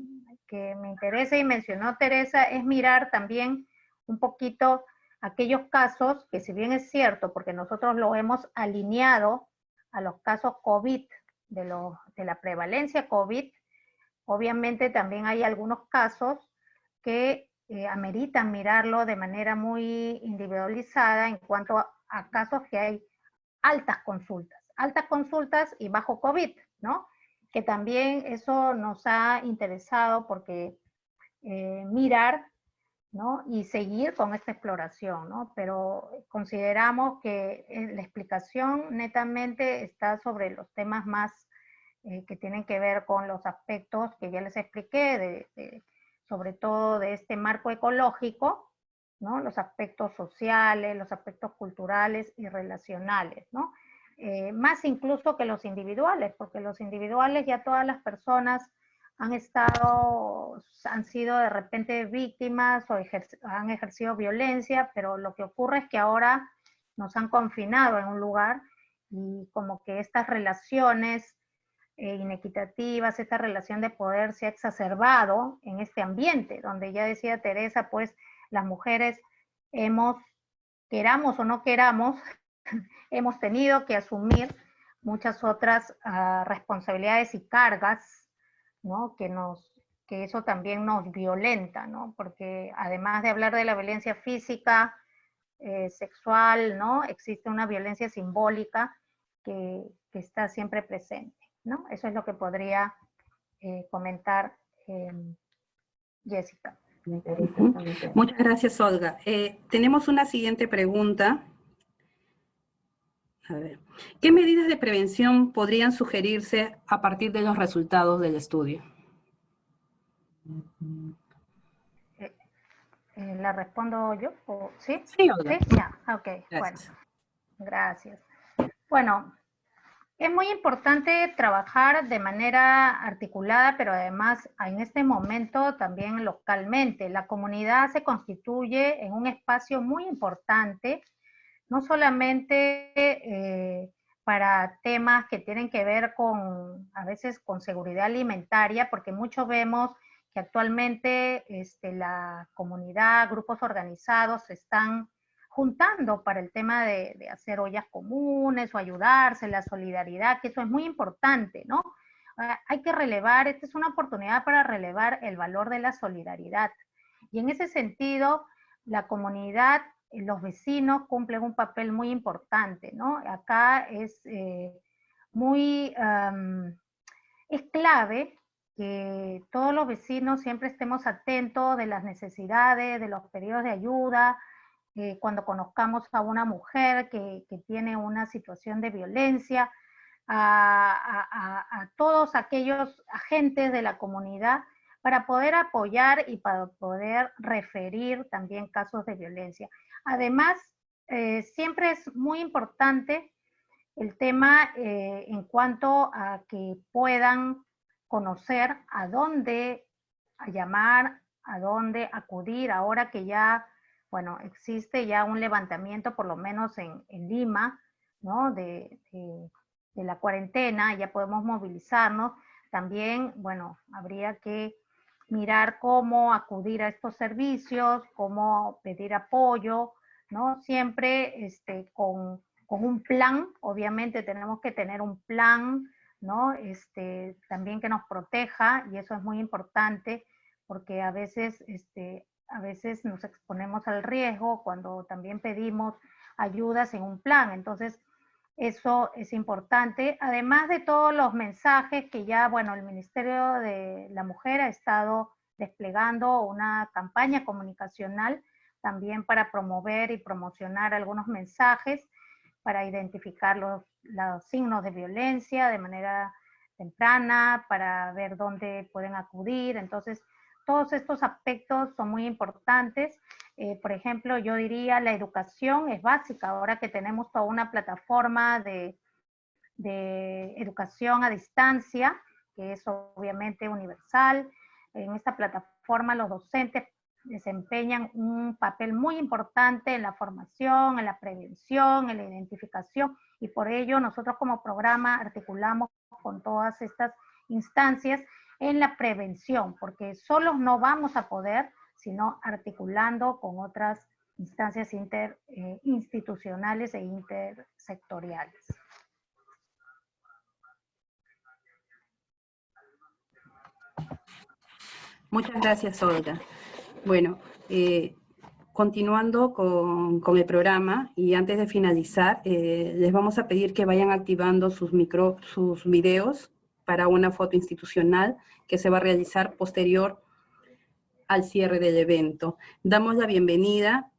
me interesa y mencionó Teresa es mirar también un poquito aquellos casos que, si bien es cierto, porque nosotros lo hemos alineado a los casos COVID, de la prevalencia COVID, obviamente también hay algunos casos que ameritan mirarlo de manera muy individualizada en cuanto a casos que hay altas consultas y bajo COVID, ¿no? Que también eso nos ha interesado porque mirar, ¿no? Y seguir con esta exploración, ¿no? Pero consideramos que la explicación netamente está sobre los temas más que tienen que ver con los aspectos que ya les expliqué, sobre todo de este marco ecológico, ¿no? Los aspectos sociales, los aspectos culturales y relacionales, ¿no? Más incluso que los individuales, porque los individuales ya todas las personas han sido de repente víctimas o han ejercido violencia, pero lo que ocurre es que ahora nos han confinado en un lugar y como que estas relaciones inequitativas, esta relación de poder se ha exacerbado en este ambiente, donde ya decía Teresa, pues las mujeres queramos o no queramos, hemos tenido que asumir muchas otras responsabilidades y cargas, ¿no? Que eso también nos violenta, ¿no? Porque además de hablar de la violencia física, sexual, ¿no? Existe una violencia simbólica que está siempre presente, ¿no? Eso es lo que podría comentar Jessica. Muchas gracias, Olga. Tenemos una siguiente pregunta. A ver, ¿qué medidas de prevención podrían sugerirse a partir de los resultados del estudio? ¿La respondo yo? ¿Sí? Sí, Olga. ¿Sí? Ya, ok, Gracias. bueno, gracias. Bueno, es muy importante trabajar de manera articulada, pero además en este momento también localmente. La comunidad se constituye en un espacio muy importante, no solamente para temas que tienen que ver a veces con seguridad alimentaria, porque mucho vemos que actualmente la comunidad, grupos organizados se están juntando para el tema de hacer ollas comunes o ayudarse, la solidaridad, que eso es muy importante, ¿no? Hay que relevar, esta es una oportunidad para relevar el valor de la solidaridad. Y en ese sentido, la comunidad, los vecinos cumplen un papel muy importante, ¿no? Acá es es clave que todos los vecinos siempre estemos atentos de las necesidades, de los pedidos de ayuda, cuando conozcamos a una mujer que tiene una situación de violencia, a todos aquellos agentes de la comunidad para poder apoyar y para poder referir también casos de violencia. Además, siempre es muy importante el tema en cuanto a que puedan conocer a dónde llamar, a dónde acudir, ahora que ya, bueno, existe ya un levantamiento, por lo menos en Lima, ¿no? de la cuarentena, ya podemos movilizarnos. También, bueno, habría que mirar cómo acudir a estos servicios, cómo pedir apoyo, ¿no? Siempre con un plan. Obviamente tenemos que tener un plan, ¿no? También que nos proteja, y eso es muy importante, porque a veces nos exponemos al riesgo cuando también pedimos ayuda sin un plan. Entonces, eso es importante, además de todos los mensajes que ya, bueno, el Ministerio de la Mujer ha estado desplegando una campaña comunicacional también para promover y promocionar algunos mensajes, para identificar los signos de violencia de manera temprana, para ver dónde pueden acudir. Entonces, todos estos aspectos son muy importantes. Por ejemplo, yo diría la educación es básica, ahora que tenemos toda una plataforma de educación a distancia, que es obviamente universal. En esta plataforma los docentes desempeñan un papel muy importante en la formación, en la prevención, en la identificación, y por ello nosotros como programa articulamos con todas estas instancias en la prevención, porque solos no vamos a poder, sino articulando con otras instancias institucionales e intersectoriales. Muchas gracias, Olga. Bueno, continuando con el programa, y antes de finalizar, les vamos a pedir que vayan activando sus videos para una foto institucional que se va a realizar posterior al cierre del evento. Damos la bienvenida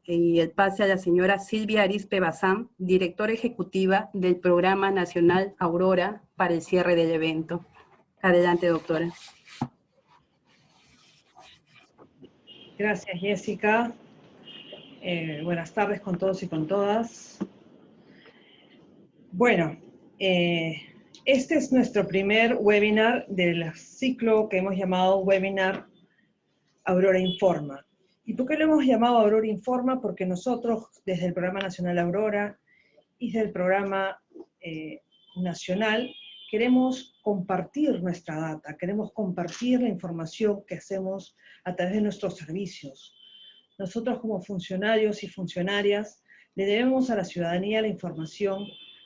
y el pase a la señora Silvia Arizpe Bazán, directora ejecutiva del Programa Nacional Aurora, para el cierre del evento. Adelante, doctora. Gracias, Jessica. Buenas tardes con todos y con todas. Bueno, este es nuestro primer webinar del ciclo que hemos llamado Webinar Aurora Informa. ¿Y por qué lo hemos llamado Aurora Informa? Porque nosotros, desde el Programa Nacional Aurora y desde el Programa Nacional, queremos compartir nuestra data, queremos compartir la información que hacemos a través de nuestros servicios. Nosotros como funcionarios y funcionarias le debemos a la ciudadanía la información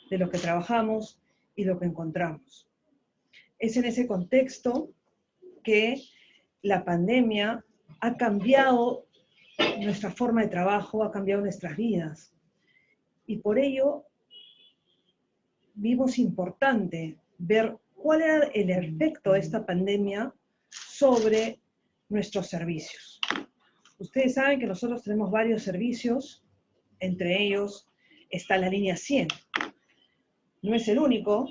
de lo que trabajamos y lo que encontramos. Es en ese contexto que la pandemia ha cambiado nuestra forma de trabajo, ha cambiado nuestras vidas. Y por ello vimos importante ver cuál era el efecto de esta pandemia sobre nuestros servicios. Ustedes saben que nosotros tenemos varios servicios, entre ellos está la línea 100. No es el único,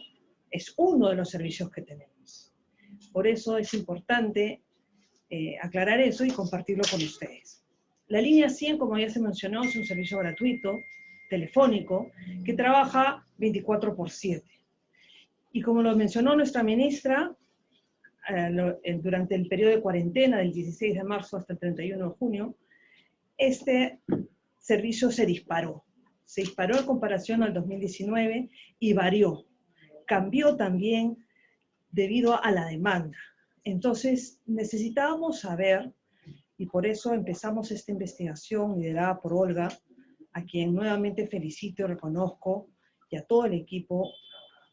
es uno de los servicios que tenemos. Por eso es importante aclarar eso y compartirlo con ustedes. La línea 100, como ya se mencionó, es un servicio gratuito, telefónico, que trabaja 24/7. Y como lo mencionó nuestra ministra, durante el periodo de cuarentena del 16 de marzo hasta el 31 de junio, este servicio se disparó. Se disparó en comparación al 2019 y varió. Cambió también debido a la demanda. Entonces necesitábamos saber, y por eso empezamos esta investigación liderada por Olga, a quien nuevamente felicito y reconozco, y a todo el equipo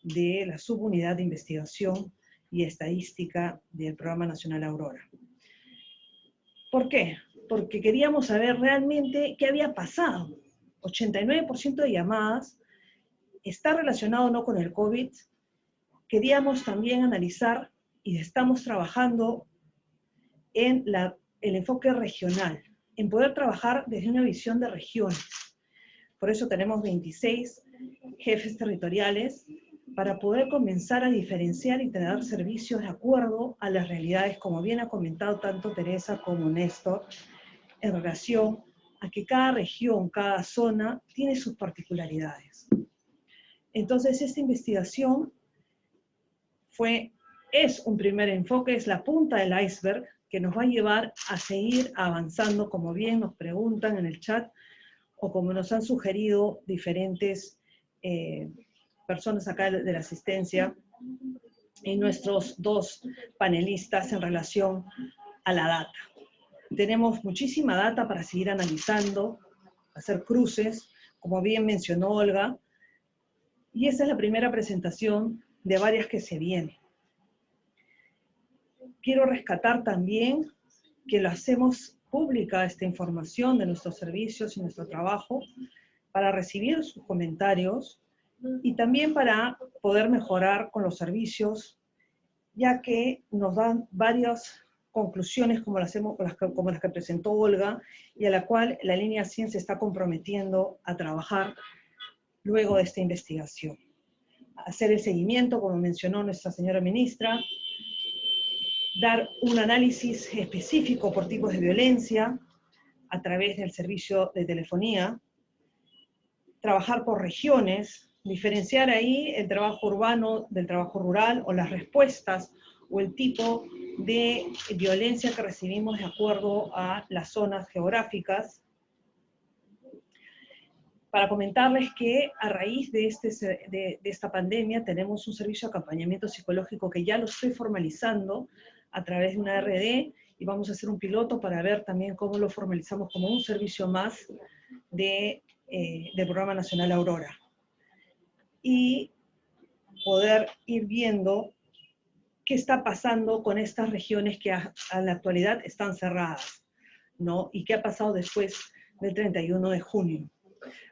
de la subunidad de investigación y estadística del Programa Nacional Aurora. ¿Por qué? Porque queríamos saber realmente qué había pasado. 89% de llamadas está relacionado o no con el COVID. Queríamos también analizar, y estamos trabajando en el enfoque regional, en poder trabajar desde una visión de regiones. Por eso tenemos 26 jefes territoriales para poder comenzar a diferenciar y tener servicios de acuerdo a las realidades, como bien ha comentado tanto Teresa como Néstor, en relación a que cada región, cada zona, tiene sus particularidades. Entonces, esta investigación es un primer enfoque, es la punta del iceberg, que nos va a llevar a seguir avanzando, como bien nos preguntan en el chat, o como nos han sugerido diferentes personas acá de la asistencia y nuestros dos panelistas en relación a la data. Tenemos muchísima data para seguir analizando, hacer cruces, como bien mencionó Olga, y esa es la primera presentación de varias que se vienen. Quiero rescatar también que lo hacemos pública esta información de nuestros servicios y nuestro trabajo para recibir sus comentarios y también para poder mejorar con los servicios, ya que nos dan varias conclusiones como las que presentó Olga y a la cual la línea 100 se está comprometiendo a trabajar luego de esta investigación. Hacer el seguimiento, como mencionó nuestra señora ministra, dar un análisis específico por tipos de violencia a través del servicio de telefonía, trabajar por regiones, diferenciar ahí el trabajo urbano del trabajo rural o las respuestas o el tipo de violencia que recibimos de acuerdo a las zonas geográficas. Para comentarles que a raíz de esta pandemia tenemos un servicio de acompañamiento psicológico que ya lo estoy formalizando a través de una RD y vamos a hacer un piloto para ver también cómo lo formalizamos como un servicio más del Programa Nacional Aurora. Y poder ir viendo qué está pasando con estas regiones que a la actualidad están cerradas, ¿no? Y qué ha pasado después del 31 de junio.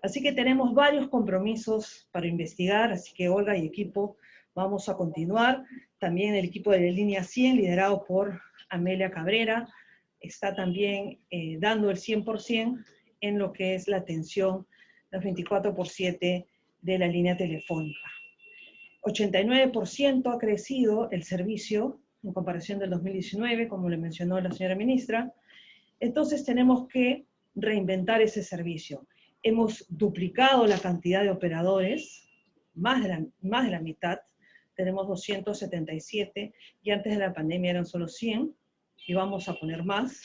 Así que tenemos varios compromisos para investigar, así que Olga y equipo vamos a continuar. También el equipo de la línea 100, liderado por Amelia Cabrera, está también dando el 100% en lo que es la atención, las 24/7 de la línea telefónica. 89% ha crecido el servicio en comparación del 2019, como le mencionó la señora ministra. Entonces tenemos que reinventar ese servicio. Hemos duplicado la cantidad de operadores, más de la mitad. Tenemos 277, y antes de la pandemia eran solo 100, y vamos a poner más.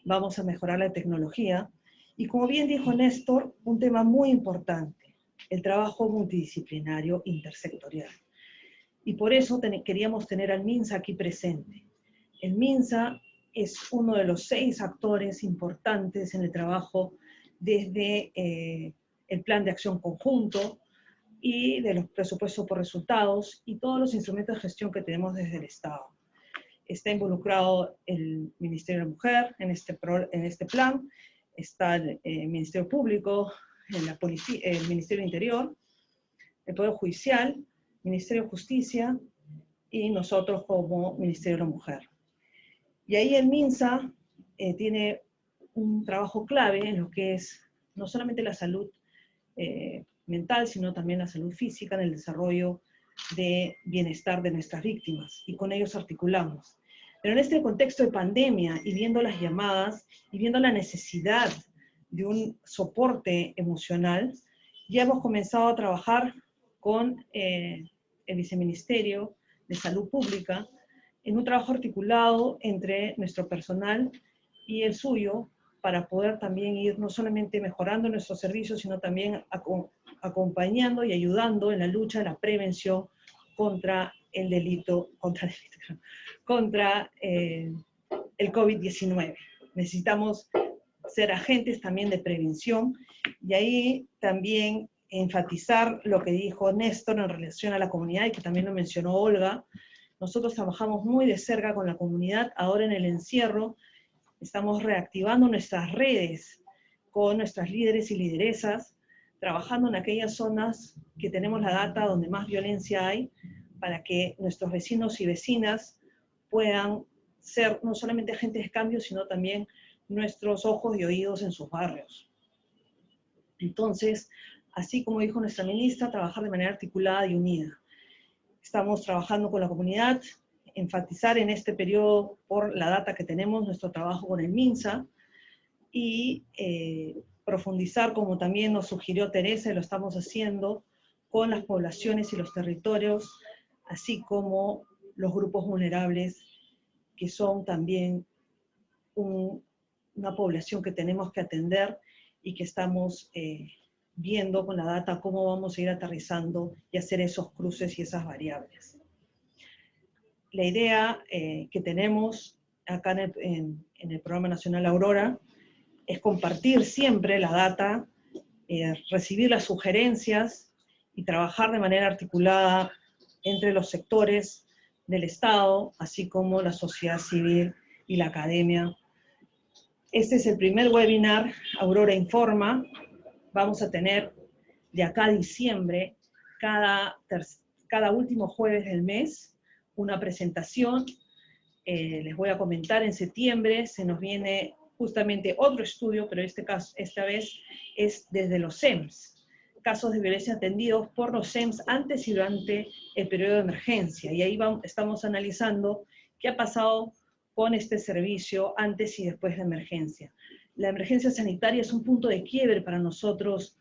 Vamos a mejorar la tecnología. Y como bien dijo Néstor, un tema muy importante, el trabajo multidisciplinario intersectorial. Y por eso queríamos tener al MINSA aquí presente. El MINSA es uno de los 6 actores importantes en el trabajo desde el plan de acción conjunto y de los presupuestos por resultados y todos los instrumentos de gestión que tenemos desde el Estado. Está involucrado el Ministerio de la Mujer en este plan, está el Ministerio Público, el Ministerio del Interior, el Poder Judicial, Ministerio de Justicia y nosotros como Ministerio de la Mujer. Y ahí el MINSA tiene un trabajo clave en lo que es no solamente la salud mental, sino también la salud física, en el desarrollo de bienestar de nuestras víctimas, y con ellos articulamos. Pero en este contexto de pandemia, y viendo las llamadas, y viendo la necesidad de un soporte emocional, ya hemos comenzado a trabajar con el Viceministerio de Salud Pública, en un trabajo articulado entre nuestro personal y el suyo, para poder también ir no solamente mejorando nuestros servicios, sino también acompañando y ayudando en la lucha de la prevención contra el delito, contra el COVID-19. Necesitamos ser agentes también de prevención, y ahí también enfatizar lo que dijo Néstor en relación a la comunidad, y que también lo mencionó Olga. Nosotros trabajamos muy de cerca con la comunidad. Ahora en el encierro estamos reactivando nuestras redes con nuestras líderes y lideresas, trabajando en aquellas zonas que tenemos la data donde más violencia hay, para que nuestros vecinos y vecinas puedan ser no solamente agentes de cambio, sino también nuestros ojos y oídos en sus barrios. Entonces, así como dijo nuestra ministra, trabajar de manera articulada y unida. Estamos trabajando con la comunidad, enfatizar en este periodo, por la data que tenemos, nuestro trabajo con el MINSA, y profundizar, como también nos sugirió Teresa, y lo estamos haciendo, con las poblaciones y los territorios, así como los grupos vulnerables, que son también una población que tenemos que atender y que estamos viendo con la data cómo vamos a ir aterrizando y hacer esos cruces y esas variables. La idea que tenemos acá en el Programa Nacional Aurora es compartir siempre la data, recibir las sugerencias y trabajar de manera articulada entre los sectores del Estado, así como la sociedad civil y la academia. Este es el primer webinar, Aurora Informa. Vamos a tener de acá a diciembre, cada último jueves del mes, una presentación. Les voy a comentar, en septiembre se nos viene justamente otro estudio, pero esta vez es desde los CEMS, casos de violencia atendidos por los CEMS antes y durante el periodo de emergencia. Y ahí estamos analizando qué ha pasado con este servicio antes y después de la emergencia. La emergencia sanitaria es un punto de quiebre para nosotros,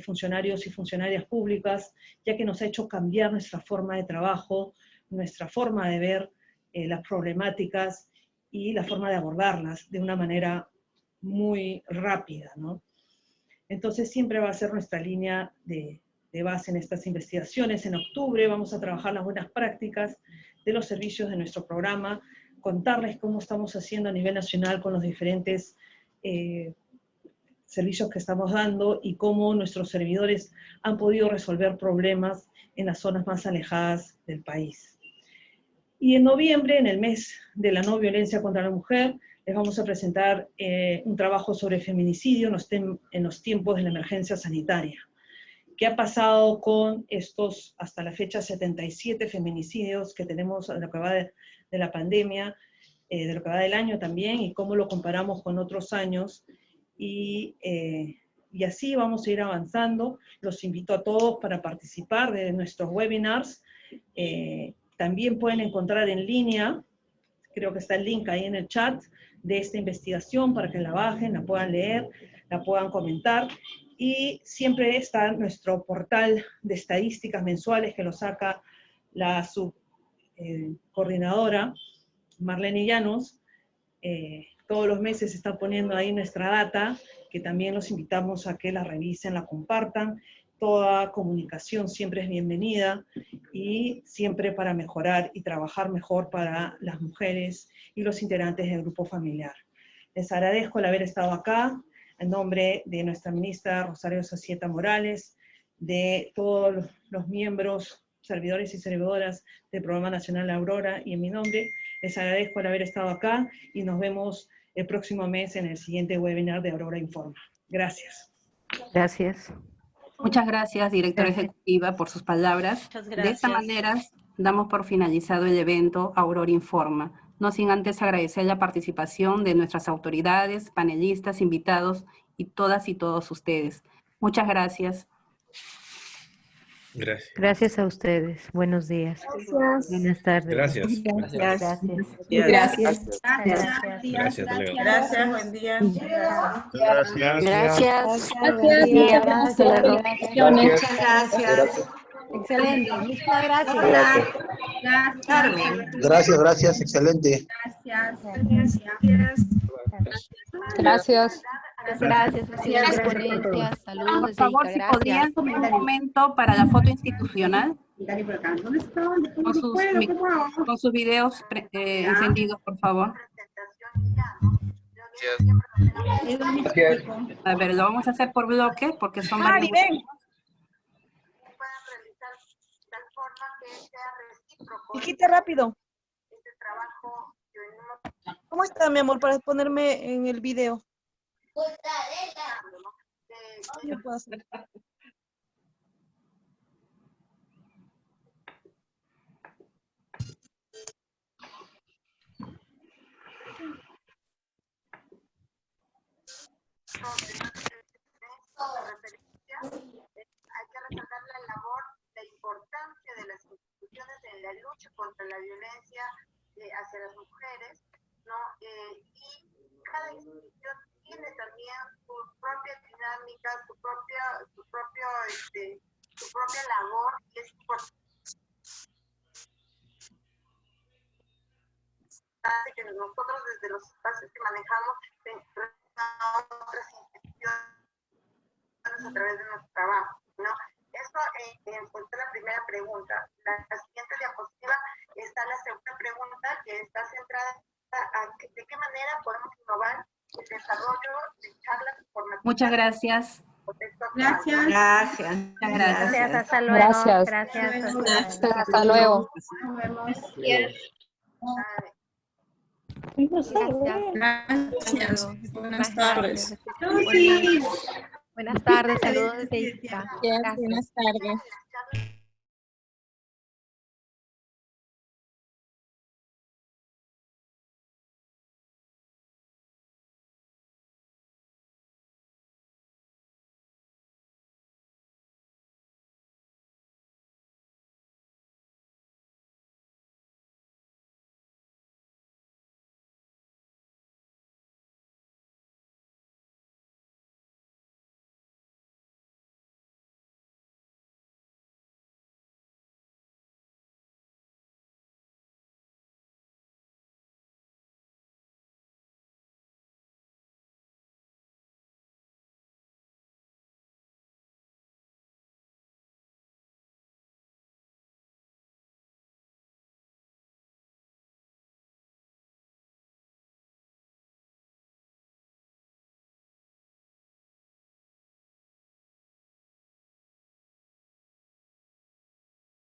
funcionarios y funcionarias públicas, ya que nos ha hecho cambiar nuestra forma de trabajo, nuestra forma de ver las problemáticas y la forma de abordarlas de una manera muy rápida, ¿no? Entonces siempre va a ser nuestra línea de base en estas investigaciones. En octubre vamos a trabajar las buenas prácticas de los servicios de nuestro programa, contarles cómo estamos haciendo a nivel nacional con los diferentes servicios que estamos dando y cómo nuestros servidores han podido resolver problemas en las zonas más alejadas del país. Y en noviembre, en el mes de la no violencia contra la mujer, les vamos a presentar un trabajo sobre feminicidio en los tiempos de la emergencia sanitaria. ¿Qué ha pasado con estos, hasta la fecha, 77 feminicidios que tenemos en lo que va de la pandemia, de lo que va del año también, y cómo lo comparamos con otros años? Y así vamos a ir avanzando. Los invito a todos para participar de nuestros webinars. También pueden encontrar en línea, creo que está el link ahí en el chat, de esta investigación para que la bajen, la puedan leer, la puedan comentar. Y siempre está nuestro portal de estadísticas mensuales que lo saca la subcoordinadora Marlene Llanos. Todos los meses se está poniendo ahí nuestra data, que también los invitamos a que la revisen, la compartan. Toda comunicación siempre es bienvenida y siempre para mejorar y trabajar mejor para las mujeres y los integrantes del grupo familiar. Les agradezco el haber estado acá, en nombre de nuestra ministra Rosario Sacieta Morales, de todos los miembros, servidores y servidoras del Programa Nacional Aurora, y en mi nombre les agradezco el haber estado acá y nos vemos el próximo mes en el siguiente webinar de Aurora Informa. Gracias. Gracias. Muchas gracias, directora ejecutiva, por sus palabras. Muchas De gracias. esta manera, damos por finalizado el evento Aurora Informa, no sin antes agradecer la participación de nuestras autoridades, panelistas, invitados y todas y todos ustedes. Muchas gracias. Gracias. Gracias a ustedes. Buenos días. Buenas tardes. Gracias. Gracias. Gracias. Gracias, hasta luego. Gracias, buen día. Gracias. Gracias. Muchas gracias. Excelente. Muchas gracias. Carmen. Gracias, excelente. Gracias. Gracias. Ponencias, saludos. Por favor, si podrían tomar un momento para la foto institucional, con sus videos encendidos, por favor. A ver, lo vamos a hacer por bloques, porque son varios. Hijita, rápido. ¿Cómo está, mi amor, para ponerme en el video? ¿Qué puedo hacer? Hay que resaltar la labor, la importancia de las instituciones en la lucha contra la violencia hacia las mujeres, ¿no? Y cada institución tiene también su propia dinámica, su propia labor, y es importante que nosotros desde los espacios que manejamos otras instituciones a través de nuestra esta es la primera pregunta. La siguiente diapositiva está la segunda pregunta, que está centrada de qué manera podemos innovar el desarrollo de charlas informativas. Muchas gracias. Gracias. Gracias. Muchas gracias. Gracias, hasta luego. Gracias. Gracias. Hasta luego. Nos vemos. Gracias. Buenas tardes. Buenas tardes, saludos desde Ica. Buenas tardes.